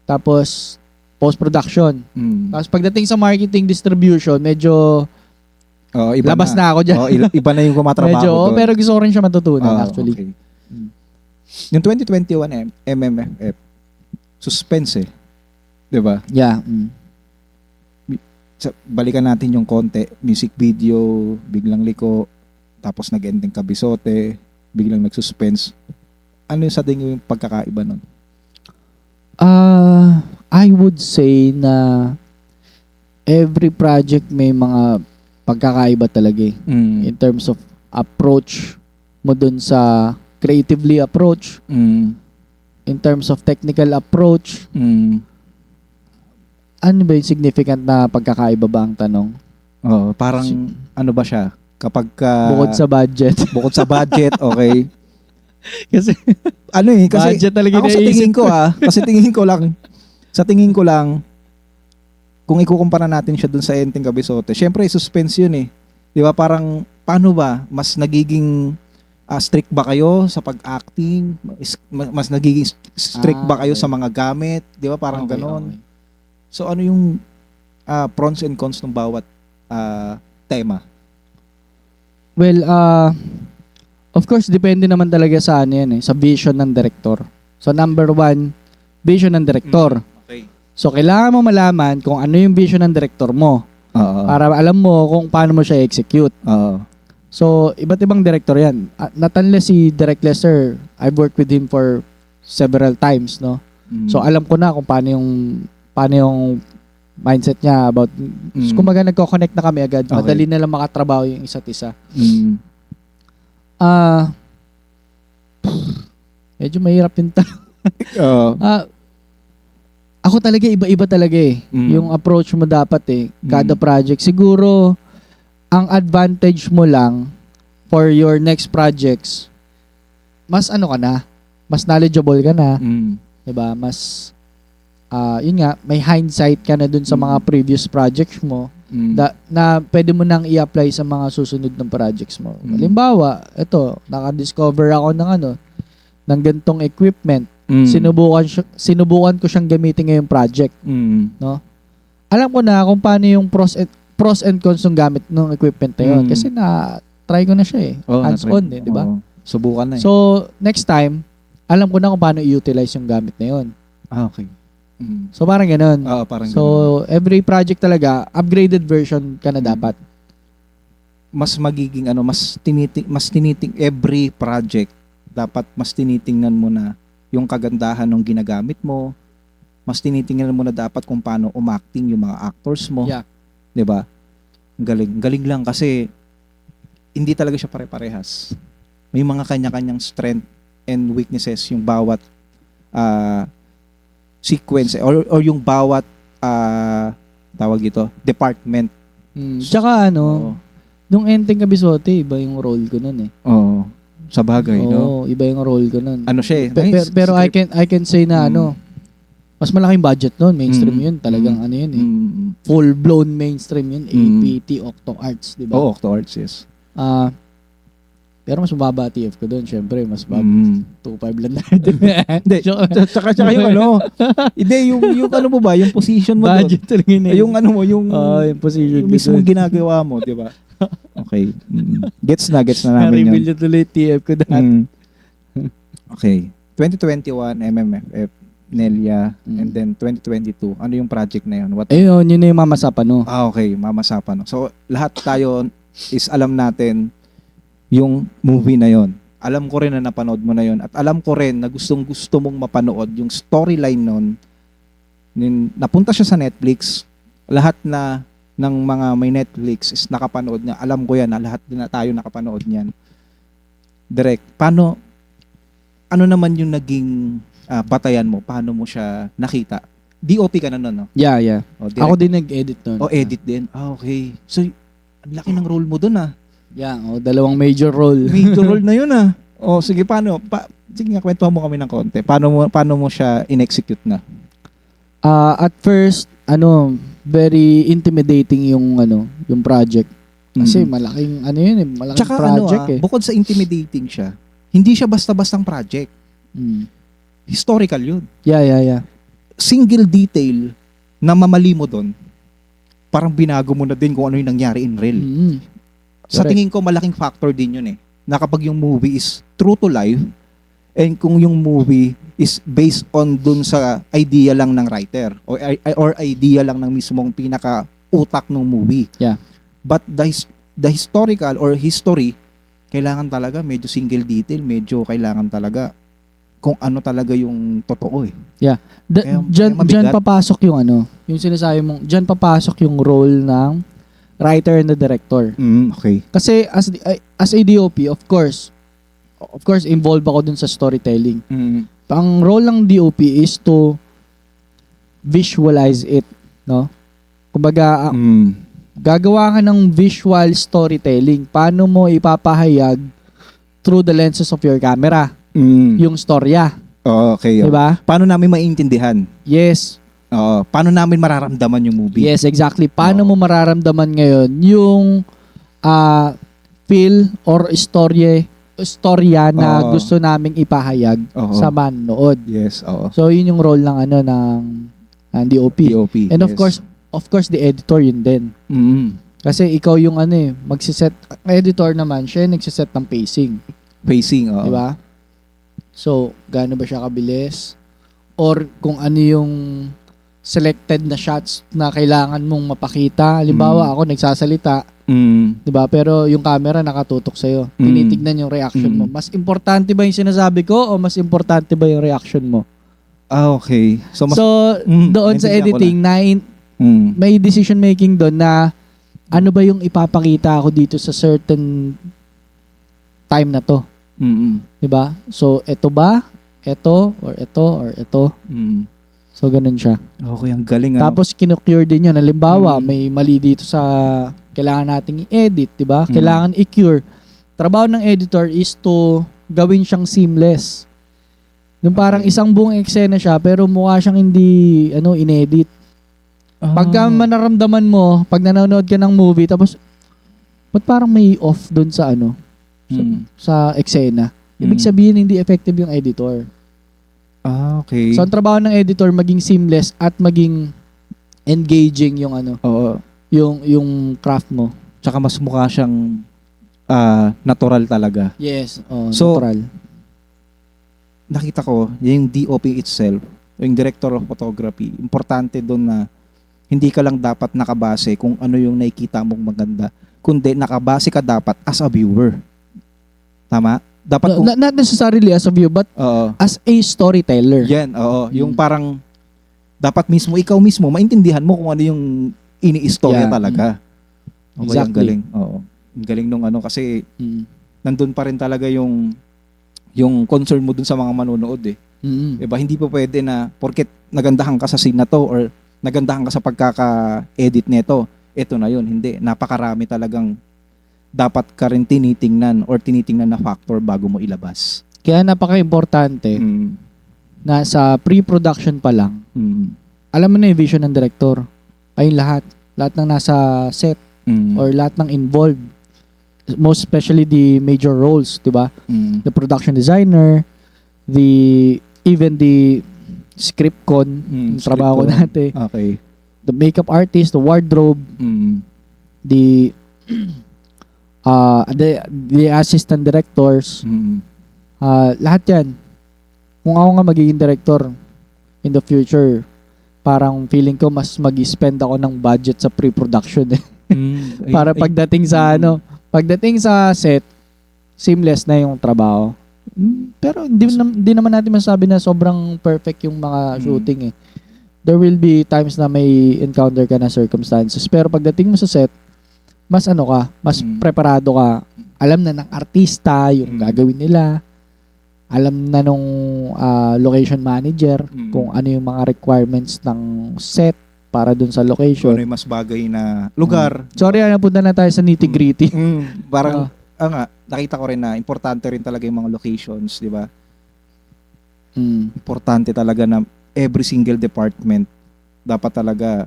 tapos post-production. Tapos pagdating sa marketing distribution, medyo iba labas na ako dyan. Iba na yung kumatrabaho medyo, doon. pero gusto ko rin siya matutunan actually. Okay. Yung 2021 MMFF, suspense eh. 'Di ba? Yeah. Balikan natin yung konti. Music video, biglang liko, tapos nag-ending kabisote, biglang nag-suspense. Ano yung sa tingin yung pagkakaiba nun? I would say na every project may mga pagkakaiba talaga eh. In terms of approach mo dun sa creatively approach, in terms of technical approach, ano ba yung significant na pagkakaiba ba ang tanong? Parang ano ba siya? Kapag Bukod sa budget. bukod sa budget, okay. Kasi Kasi budget talaga ako sa naisip tingin ko sa tingin ko lang, kung ikukumpara natin siya dun sa Enteng Kabisote, syempre suspense yun eh. 'Di ba? Parang paano ba? Mas nagiging strict ba kayo sa pag-acting? Mas nagiging strict ba kayo Okay. sa mga gamit? Di ba? Parang Okay, ganon. okay. So ano yung pros and cons ng bawat tema? Well, of course, depende naman talaga sa ano yan sa vision ng director. So, number 1, vision ng director. Okay. So, kailangan mo malaman kung ano yung vision ng director mo Oo. para alam mo kung paano mo siya execute. Oo. So, iba't ibang director yan. Not unless si Direk Lester, I've worked with him for several times, no? So, alam ko na kung paano yung mindset niya about, kumbaga nagko-connect na kami agad. Okay. Madali na lang makatrabaho yung isa't isa. Medyo mahirap yung ako talaga, iba-iba talaga eh. Yung approach mo dapat eh. Kada project. Siguro, ang advantage mo lang for your next projects, mas ano ka na, mas knowledgeable ka na, diba? Mas, yun nga, may hindsight ka na dun sa mga previous projects mo na pwede mo nang i-apply sa mga susunod ng projects mo. Halimbawa, ito, naka-discover ako ng gantong equipment. Sinubukan ko siyang gamitin ngayong project, no? Alam ko na kung paano yung pros and cons ng gamit ng equipment na yun kasi na-try ko na siya eh. Hands-on eh, di ba? Subukan na eh. So, next time, alam ko na kung paano i-utilize yung gamit na yun. Okay. So, parang ganun. Parang So, ganun. every project talaga, upgraded version ka na dapat. Mas magiging mas tiniting every project dapat mas tinitingnan mo na yung kagandahan ng ginagamit mo. Mas tinitingnan mo na dapat kung paano umacting yung mga actors mo. Yeah. 'Di ba? Galing lang kasi hindi talaga siya pare-parehas. May mga kanya-kanyang strength and weaknesses yung bawat sequence or yung bawat tawag ito, department. Tsaka nung Enteng Kabisote, iba yung role ko nun eh. Oo. Sa bagay, no? Iba yung role ko nun. Ano siya eh? Pero I can say na mas malaking budget nun, mainstream yun, talagang yun eh. Full-blown mainstream yun, APT, Octo Arts, di ba? Oo, Octo Arts, yes. Pero mas mababa TF ko doon, syempre, mas mababa. 2.5 lang natin. Hindi, tsaka yung hindi, yung ano mo ba, yung position mo doon. Budget talaga yun. Yung ano mo, yung position yung mismong ginagawa mo, di ba? Okay. Gets na namin yun. Na-reveal na tuloy TF ko dati. Okay. 2021, MMFF, Nelia, and then 2022. Ano yung project na yun? Ayun, yun na yung Mama Sapano. Okay. Mama Sapano. So, lahat tayo is alam natin yung movie na yon. Alam ko rin na napanood mo na yon. At alam ko rin na gustong-gusto mong mapanood yung storyline nun. Napunta siya sa Netflix. Lahat na ng mga may Netflix is nakapanood niya. Alam ko yan na lahat din na tayo nakapanood niyan. Direct, ano naman yung naging batayan mo? Paano mo siya nakita? DOP ka na nun, no? Yeah. O, direct. Ako din nag-edit nun. Edit din. Okay. So, ang laki ng role mo dun, Yeah, dalawang major role. Major role na yun, sige, paano? Sige nga, kwentuhan mo kami ng konti. Paano mo siya in-execute na? At first, very intimidating yung project. Kasi malaking malaking Tsaka project eh. bukod sa intimidating siya, hindi siya basta-bastang project. Historical yun. Yeah. Single detail na mamali mo doon, parang binago mo na din kung ano yung nangyari in real. Sa Correct. tingin ko, malaking factor din yun eh. Na kapag yung movie is true to life, and kung yung movie is based on dun sa idea lang ng writer or idea lang ng mismong pinaka-utak ng movie. Yeah. But the historical or history, kailangan talaga medyo single detail, medyo kailangan talaga kung ano talaga yung totoo eh. Yeah. Kaya Diyan papasok yung yung sinasabi mong, diyan papasok yung role ng writer and the director. Okay. Kasi as a DOP, of course, involved ako dun sa storytelling. Ang role ng DOP is to visualize it, no? Kumbaga, gagawa ka ng visual storytelling. Paano mo ipapahayag through the lenses of your camera yung storya. Okay. Diba? Paano namin maintindihan? Yes. Paano namin mararamdaman yung movie? Yes, exactly. Paano mo mararamdaman ngayon yung feel or istorya na Oo. gusto naming ipahayag Oo. sa manonood. Yes, oo. So yun yung role ng ng DOP. POP. And of yes. course the editor yun din. Kasi ikaw yung magsiset, ang editor naman, siya yung nagsiset ng pacing. Pacing, oo. Di ba? So, gaano ba siya kabilis? Or kung ano yung selected na shots na kailangan mong mapakita. Halimbawa, ako nagsasalita, Mm. 'di ba? Pero yung camera nakatutok sa iyo. Tinitignan yung reaction mo. Mas importante ba yung sinasabi ko o mas importante ba yung reaction mo? Ah, okay. So, Doon sa naintindihan ko editing may decision making doon na ano ba yung ipapakita ako dito sa certain time na to. 'Di ba? So, eto ba? Eto or eto or eto. So, ganun siya. Okay, ang galing. Tapos, kinocure din yun. Halimbawa, may mali dito sa kailangan nating i-edit, di ba? Kailangan i-cure. Trabaho ng editor is to gawin siyang seamless. Yung parang isang buong eksena siya, pero mukha siyang hindi, inedit. Pagka manaramdaman mo, pag nanonood ka ng movie, tapos, ba't parang may off dun sa sa eksena? Ibig sabihin, hindi effective yung editor. Ah, okay. So, ang trabaho ng editor, maging seamless at maging engaging yung Oo. yung craft mo. Tsaka mas mukha siyang natural talaga. Yes, So, natural. Nakita ko, yung DOP itself, yung Director of Photography, importante doon na hindi ka lang dapat nakabase kung ano yung nakikita mong maganda, kundi nakabase ka dapat as a viewer. Tama? Dapat kung... Not necessarily as a viewer, but Oo. as a storyteller. Yan, oo. Yung parang dapat mismo, ikaw mismo, maintindihan mo kung ano yung ini-istorya Yeah. talaga. Okay, Exactly. ang galing. Oo. Ang galing nung kasi nandun pa rin talaga yung concern mo dun sa mga manonood eh. Diba? Hindi pa pwede na porket nagandahan ka sa scene na to or nagandahan ka sa pagkaka-edit nito, eto na yun. Hindi. Napakarami talagang dapat ka rin tinitingnan na factor bago mo ilabas. Kaya napaka-importante na sa pre-production pa lang, alam mo na yung vision ng director. Ayun lahat ng nasa set or lahat ng involved, most especially the major roles, 'di ba? The production designer, even the script con, yung trabaho ko dati. Okay. The makeup artist, the wardrobe, the assistant directors, lahat 'yan. Kung ako nga magiging director in the future, parang feeling ko mas mag-spend ako ng budget sa pre-production eh. Para pagdating sa set, seamless na yung trabaho. Pero hindi naman natin masabi na sobrang perfect yung mga shooting eh. There will be times na may encounter ka na circumstances. Pero pagdating mo sa set, mas mas preparado ka. Alam na ng artista yung gagawin nila. Alam na nung location manager kung ano yung mga requirements ng set para dun sa location. Ano yung mas bagay na lugar. Sorry, napunta na tayo sa nitty-gritty. Parang, nakita ko rin na importante rin talaga yung mga locations, di ba? Importante talaga na every single department dapat talaga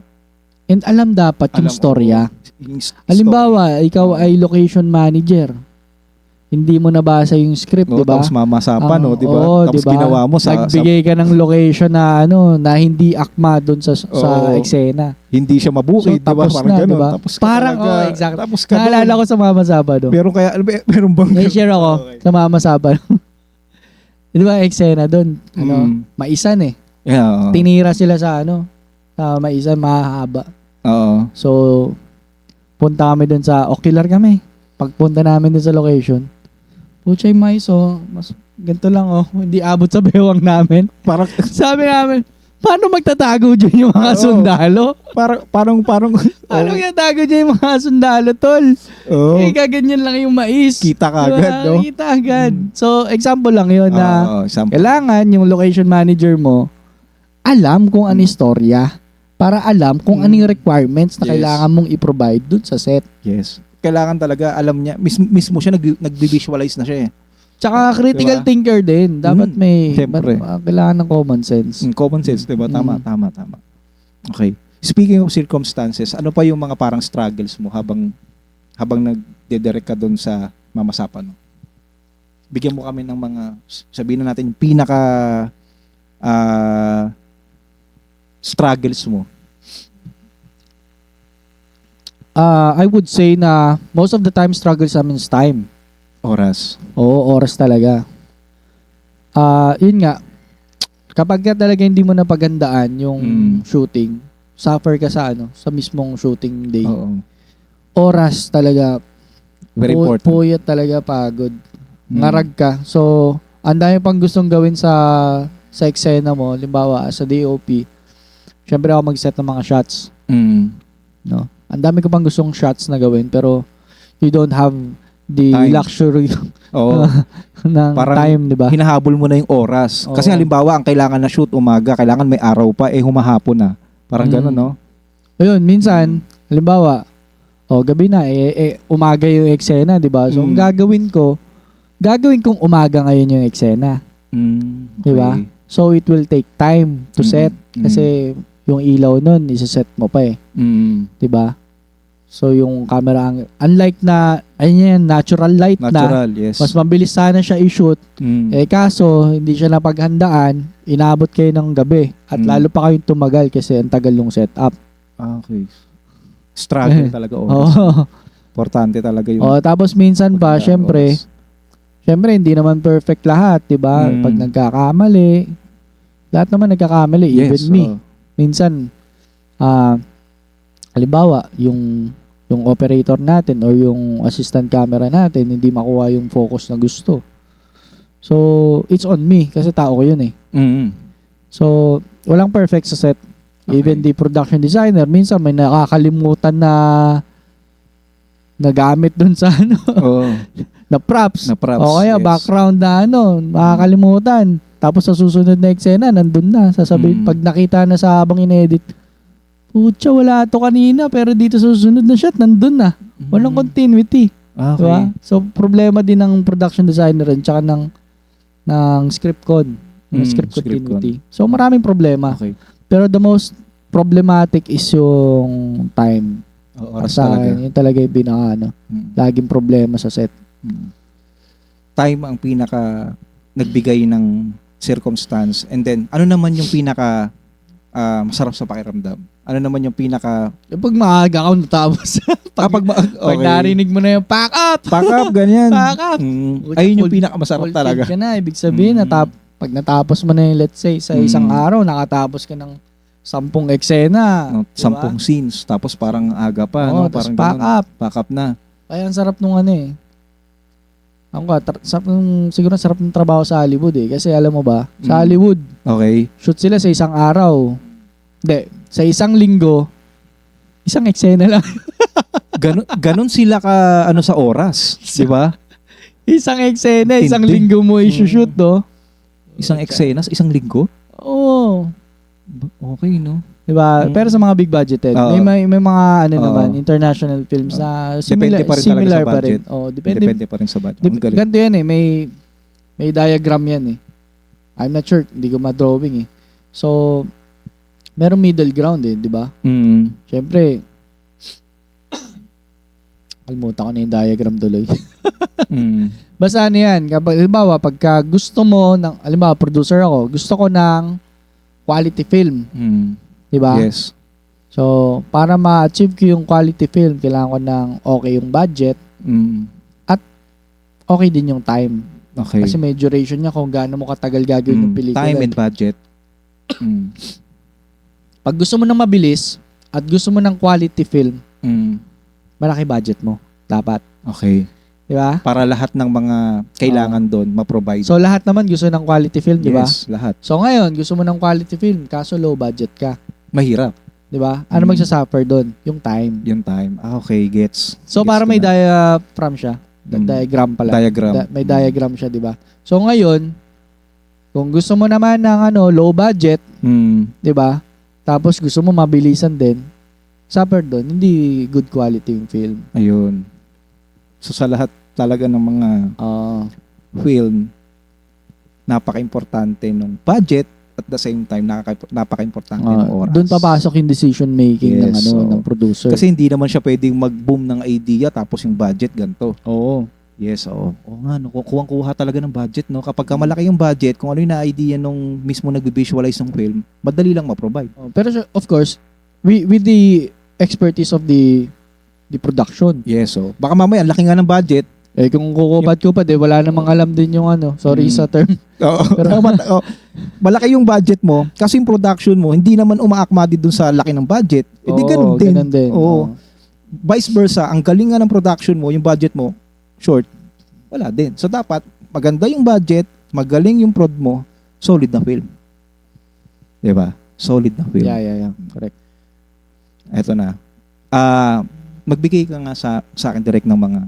And alam dapat yung storya. Halimbawa, ikaw ay location manager. Hindi mo nabasa yung script, di ba? Tapos mamasa pa, no? Di ba? Oo, Tapos diba? ginawa mo Nagbigay ka ng location na na hindi akma doon sa eksena. hindi siya mabukid, di ba? Tapos Parang na, ganun. diba? Tapos ka Parang, talaga, exactly. Tapos ka Naalala doon. ko sa Mama Sabado. Pero kaya, meron bang... May share ako sa Mama Sabado. Di ba, eksena doon? Maisan eh. Yeah, oo. Tinira sila sa sa Maisan, mahaba. Oo. So, punta kami doon sa Ocular kami. Pagpunta namin doon sa location, Puchay Mais, mas ganito lang, hindi abot sa bewang namin. Parang, Sabi namin, paano magtatago dyan yung mga sundalo? parang, Paano magtatago dyan yung mga sundalo, tol? Oo. Gaganyan lang yung mais. Kita ka agad, no? Kita agad. So, example lang yun na example. kailangan yung location manager mo alam kung ano istorya para alam kung ano yung requirements na Yes. kailangan mong i-provide dun sa set. Yes. Kailangan talaga, alam niya, mismo siya nag-visualize na siya eh. Tsaka critical Diba? thinker din. Dapat may Siyempre. kailangan ng common sense. Common sense, diba? Tama. Okay. Speaking of circumstances, ano pa yung mga parang struggles mo habang habang nagde-direct ka doon sa Mamasapan? Bigyan mo kami ng mga, sabihin na natin, yung pinaka struggles mo. I would say na most of the time struggles namin is time. Oras. Oo, oras talaga. Yun nga, kapag ka talaga hindi mo napagandaan yung shooting, suffer ka sa mismong shooting day. Oo. Oras talaga, Very important. puyat talaga, pagod. Ngarag ka. So, ang dami pang gustong gawin sa eksena mo. Limbawa, sa DOP, syempre ako mag-set ng mga shots. No? Ang dami ko pang gustong shots na gawin, pero you don't have the Time. luxury Oo. ng Parang time, di ba? hinahabol mo na yung oras. Kasi Oo. halimbawa, ang kailangan na shoot umaga, kailangan may araw pa, humahapon na. Parang gano'n, no? Ayun, minsan, halimbawa, gabi na, umaga yung eksena, di ba? So, ang gagawin kong umaga ngayon yung eksena. Okay. Di ba? So, it will take time to set. Kasi, yung ilaw nun, isa-set mo pa eh. Di ba? So, yung camera, unlike na, natural light Natural, na, yes. mas mabilis sana siya i-shoot. Kaso, hindi siya napaghandaan, inabot kayo ng gabi. At lalo pa kayong tumagal kasi ang tagal yung setup. Okay. Struggle talaga oras. Oo. Importante talaga yung Tapos minsan pa, paghandaan syempre, hindi naman perfect lahat, di ba? Pag nagkakamali, lahat naman nagkakamali, even me. Minsan, halimbawa, yung operator natin or yung assistant camera natin, hindi makuha yung focus na gusto. So, it's on me kasi tao ko yun eh. So, walang perfect sa set. Even the production designer, minsan may nakakalimutan na gamit dun sa na props. O kaya background na makakalimutan. Tapos sa susunod na eksena, nandun na. Sasabihin, pag nakita na sa habang in-edit, putya, wala to kanina, pero dito sa susunod na shot, nandun na. Walang continuity. Okay. Diba? So, problema din ng production designer rin, tsaka ng script con. Script continuity. So, maraming problema. Okay. Pero the most problematic is yung time. Oras Sa talaga. yun talaga yung laging problema sa set. Time ang pinaka nagbigay ng circumstance. And then, ano naman yung pinaka masarap sa pakiramdam? Ano naman yung pinaka... Pag maaga ka natapos. pag narinig mo na yung pack up! Pack up, ganyan. Pack up! Ayun yung pinaka masarap Full talaga. ka na. Ibig sabihin, pag natapos mo na yung, let's say, sa isang araw, nakatapos ka ng 10 eksena. 10 scenes. Tapos parang aga pa. Oo, Parang pack ganun. up. Pack up na. Kaya ang sarap nung siguro sarap ng trabaho sa Hollywood eh. Kasi alam mo ba, sa Hollywood, Okay. shoot sila sa isang araw. Hindi, sa isang linggo, isang eksena lang. Ganon sila ka sa oras. Di ba? Isang eksena, isang Tindi. linggo mo i-shoot, no? Isang eksena, isang linggo? Oo. Okay, no? Diba? Pero sa mga big budgeted, Oo. may mga Oo. naman, international films na Depende pa rin talaga similar sa pa rin. budget. Oh, Depende pa rin sa budget. Ang galing. Ganito yan eh, may diagram yan eh. I'm not sure, hindi ko ma-drawing eh. So, merong middle ground eh, di ba? Siyempre, kalimutan ko na yung diagram tuloy. Basta ano yan, halimbawa, pagka gusto mo, halimbawa, producer ako, gusto ko ng quality film. Di ba? Yes. So, para ma-achieve ko yung quality film, kailangan ko ng okay yung budget at okay din yung time. Okay. Kasi may duration niya kung gaano mo katagal gagawin yung pelikula. Time and budget. Pag gusto mo ng mabilis at gusto mo ng quality film, malaki budget mo. Dapat. Okay. Di ba? Para lahat ng mga kailangan doon ma-provide. So, lahat naman gusto ng quality film, di ba? Yes, lahat. So, ngayon, gusto mo ng quality film, kaso low budget ka. Mahirap. Di ba? Ano magsasuffer doon? Yung time. Yung time. Okay, gets. So, Gets para ko may na. diaphragm siya. Diagram pala. Diagram. May diagram siya, di ba? So, ngayon, kung gusto mo naman ng low budget, di ba? Tapos gusto mo mabilisan din, suffer doon, hindi good quality yung film. Ayun. So, sa lahat talaga ng mga film, napaka-importante nung budget at the same time napaka-importante ng oras. Doon papasok yung decision making ng Yes, oo. ng producer. Kasi hindi naman siya pwedeng mag-boom ng idea tapos yung budget ganito. oo. Yes, oo. Oo nga, no, kuwang-kuha talaga ng budget, no? Kapag ka malaki yung budget, kung ano yung na-idea nung mismo nag-visualize ng film, madali lang ma-provide. Pero of course, with the expertise of the production. Yes, so baka mamaya ang laki nga ng budget. Eh kung kukupad-kupad wala namang alam din yung sorry sa term. Oo. Pero malaki yung budget mo kasi yung production mo hindi naman umaakma din dun sa laki ng budget. Eh di ganun din. Ganun din. Oo. Vice versa, ang galing nga ng production mo, yung budget mo, short, wala din. So dapat maganda yung budget, magaling yung prod mo, solid na film. 'Di ba? Solid na film. Yeah. Correct. Eto na. Magbigay ka nga sa akin direct ng mga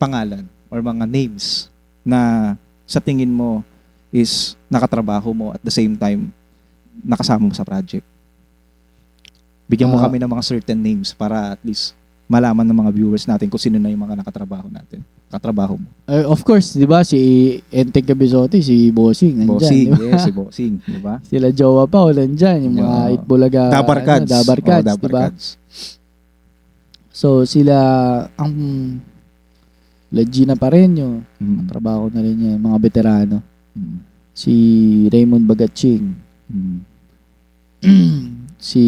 pangalan or mga names na sa tingin mo is nakatrabaho mo at the same time nakasama mo sa project. Bigyan mo kami ng mga certain names para at least malaman ng mga viewers natin kung sino na yung mga nakatrabaho natin. Katrabaho mo. Of course, 'di ba, si Enteng Cabizote, si Bossing, nandiyan. Bossing, diba? yes, si Bossing, di ba? Sila Jowa pa nandiyan, yung mga Itbulaga, Dabarkads. Dabarkads, Oh, 'di ba? So sila ang Gina Pareño, trabaho na rin niya, mga veterano. Si Raymond Bagatsing. Si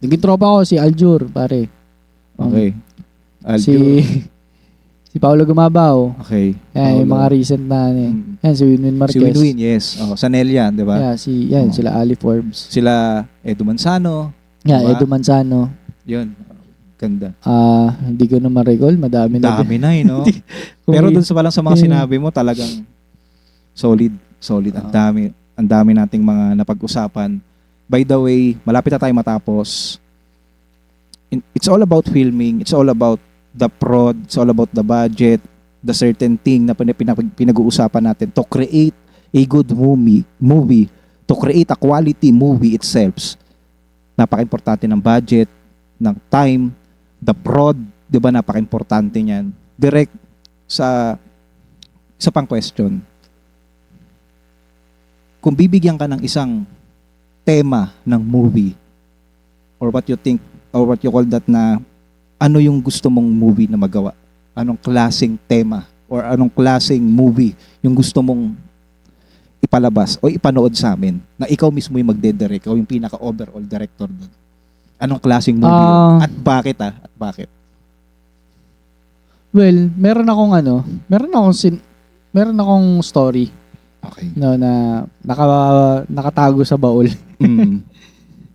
naging tropa ko si Aljur, pare. Okay. Si Paolo Gumabaw. Okay. Yan, yung mga recent na Yan, si Winwin Marquez. Si Winwin, yes. Oh, sa Nelia, di ba? Yeah, sila Ali Forbes. Sila Edu Manzano. Yeah, diba? Edu Manzano. Yun. Ganda. Hindi ko na ma-recall, madami na. Dami na, no? Pero dun sa palang sa mga sinabi mo, talagang solid. Ang dami nating mga napag-usapan. By the way, malapit na tayo matapos. It's all about filming. It's all about the prod. It's all about the budget. The certain thing na pinag-uusapan natin to create a good movie. To create a quality movie itself. Napaka-importante ng budget, ng time, the prod, 'di ba, napaka-importante niyan. Direct sa pang question. Kung bibigyan ka ng isang tema ng movie or what you think or what you call that na ano yung gusto mong movie na magawa? Anong klaseng tema or anong klaseng movie yung gusto mong ipalabas o ipanood sa amin na ikaw mismo yung magde-direct, ikaw yung pinaka-overall director doon? Anong klaseng movie yun? At bakit At bakit? Well, meron akong story. Okay. No, na nakatago sa baul.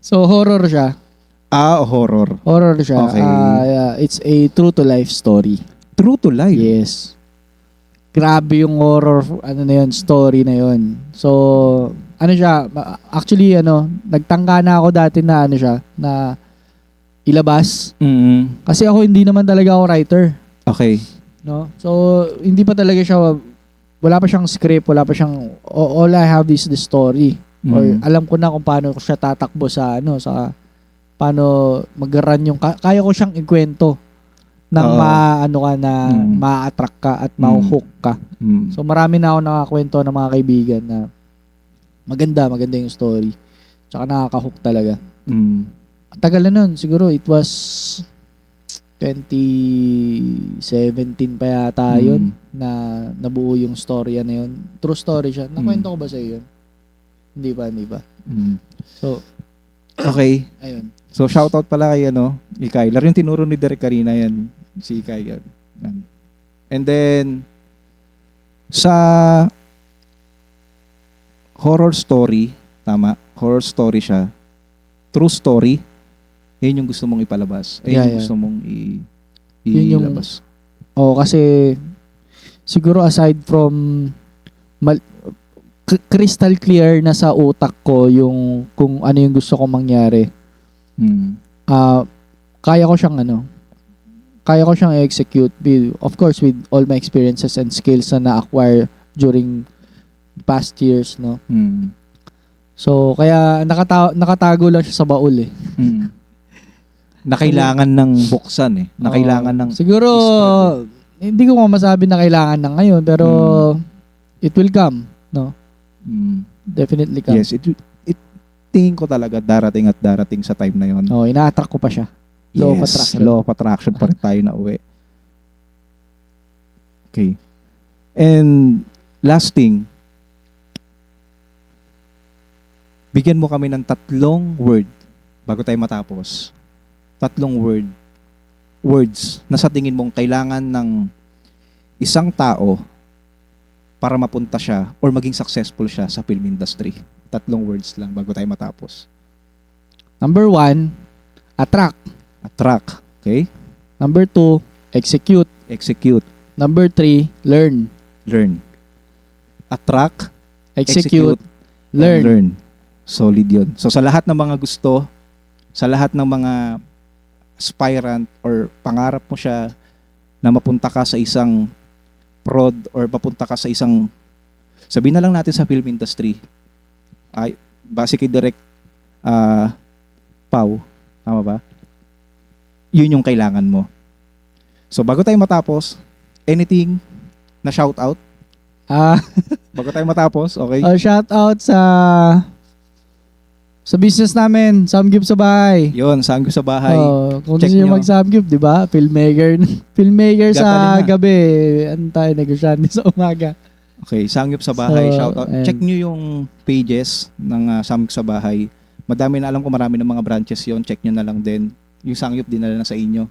So horror siya. Horror. Horror siya. Okay. It's a true to life story. True to life? Yes. Grabe yung horror story na yun. So siya, actually nagtangka na ako dati na na ilabas. Kasi ako hindi naman talaga ako writer. Okay. No? So hindi pa talaga siya, wala pa siyang script, wala pa siyang, all I have is the story. Or alam ko na kung paano siya tatakbo sa paano mag-run yung, kaya ko siyang ikwento nang ma-attract ka at ma-hook ka. So marami na ako nakakwento ng mga kaibigan na maganda yung story. Tsaka nakaka-hook talaga. Tagal na nun, siguro it was 2017 pa yata yun na nabuo yung story na yun. True story siya. Nakwento ko ba sa iyo yun? Hindi ba? So, okay. Ayun. So, shoutout pala kay Kyler. Yung tinuro ni Derek Karina yan. Si Kyler. And then, sa horror story, tama, horror story siya. True story, yun yung gusto mong ipalabas. Yung gusto mong ilabas. Kasi siguro aside from crystal clear na sa utak ko yung kung ano yung gusto kong mangyari. Kaya ko siyang i-execute of course with all my experiences and skills na na-acquire during past years, no. So kaya nakatago lang siya sa baul eh. Na kailangan ng buksan eh. Na kailangan ng siguro hindi ko masabi na kailangan ng ngayon pero it will come, no. definitely come. Yes, it tingin ko talaga darating at darating sa time na yon. Oh, ina-attract ko pa siya. Law of attraction. Law of attraction pa rin tayo na uwi. Okay. And last thing, bigyan mo kami ng 3 word bago tayo matapos. 3 words na sa tingin mong kailangan ng isang tao para mapunta siya or maging successful siya sa film industry. 3 words lang bago tayo matapos. Number 1, attract. Attract. Okay? Number 2, execute. Execute. Number 3, learn. Learn. Attract. Execute. and Learn. learn. Solid yun. So sa lahat ng mga gusto, sa lahat ng mga aspirant or pangarap mo siya na mapunta ka sa isang prod or mapunta ka sa isang, sabihin na lang natin sa film industry, ay, base kay Direk Pau, tama ba? Yun yung kailangan mo. So bago tayo matapos, anything na shout out? Bago tayo matapos, okay? Shout out sa business namin, Samgyup sa bahay. Yun, saan ko sa bahay. Kung Check gusto nyo nyo. mag-Samgyup, di ba? Filmmaker sa Galing na. gabi. Ano tayo, negosyante sa umaga. Okay, Sangyup sa bahay, So, shout out. and- Check nyo yung pages ng Sangyup sa bahay. Madami na, alam ko marami ng mga branches yon. Check nyo na lang din. Yung Sangyup din na sa inyo.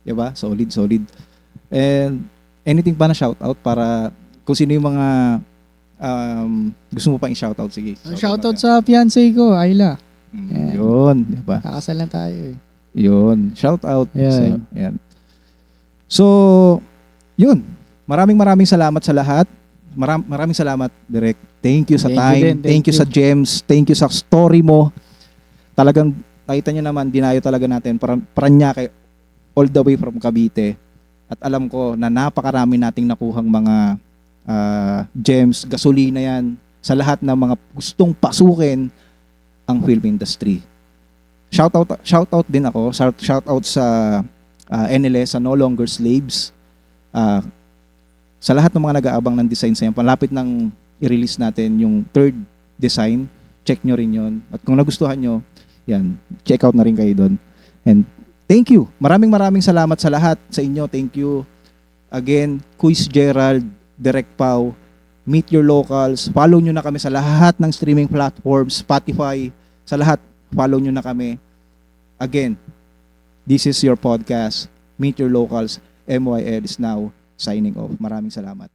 Diba? Solid, solid. And anything pa na shout out para kung sino yung mga gusto mo pang i-shout out, sige. Shout out sa fiancé ko, Ayla. Yun, diba? Kakasal lang tayo eh. Yun, shout out. Yan. Yan. So, yun. Maraming salamat sa lahat. Maraming salamat, Direk. Thank you sa Thank you time. din, Thank you sa gems. Thank you sa story mo. Talagang, nakita nyo naman, dinayo talaga natin. Paranaque, all the way from Cavite. At alam ko na napakarami nating nakuhang mga gems, gasolina yan, sa lahat ng mga gustong pasukin ang film industry. Shout out din ako. Shout out sa NLS, sa No Longer Slaves. Sa lahat ng mga nag-aabang ng design sa yan, palapit nang i-release natin yung 3rd design. Check nyo rin yon. At kung nagustuhan nyo, yan, check out na rin kayo doon. And thank you. Maraming salamat sa lahat sa inyo. Thank you. Again, Quiz Gerald, Direk Pau, Meet Your Locals. Follow nyo na kami sa lahat ng streaming platforms, Spotify, sa lahat. Follow nyo na kami. Again, this is your podcast, Meet Your Locals. MYL is now signing off. Maraming salamat.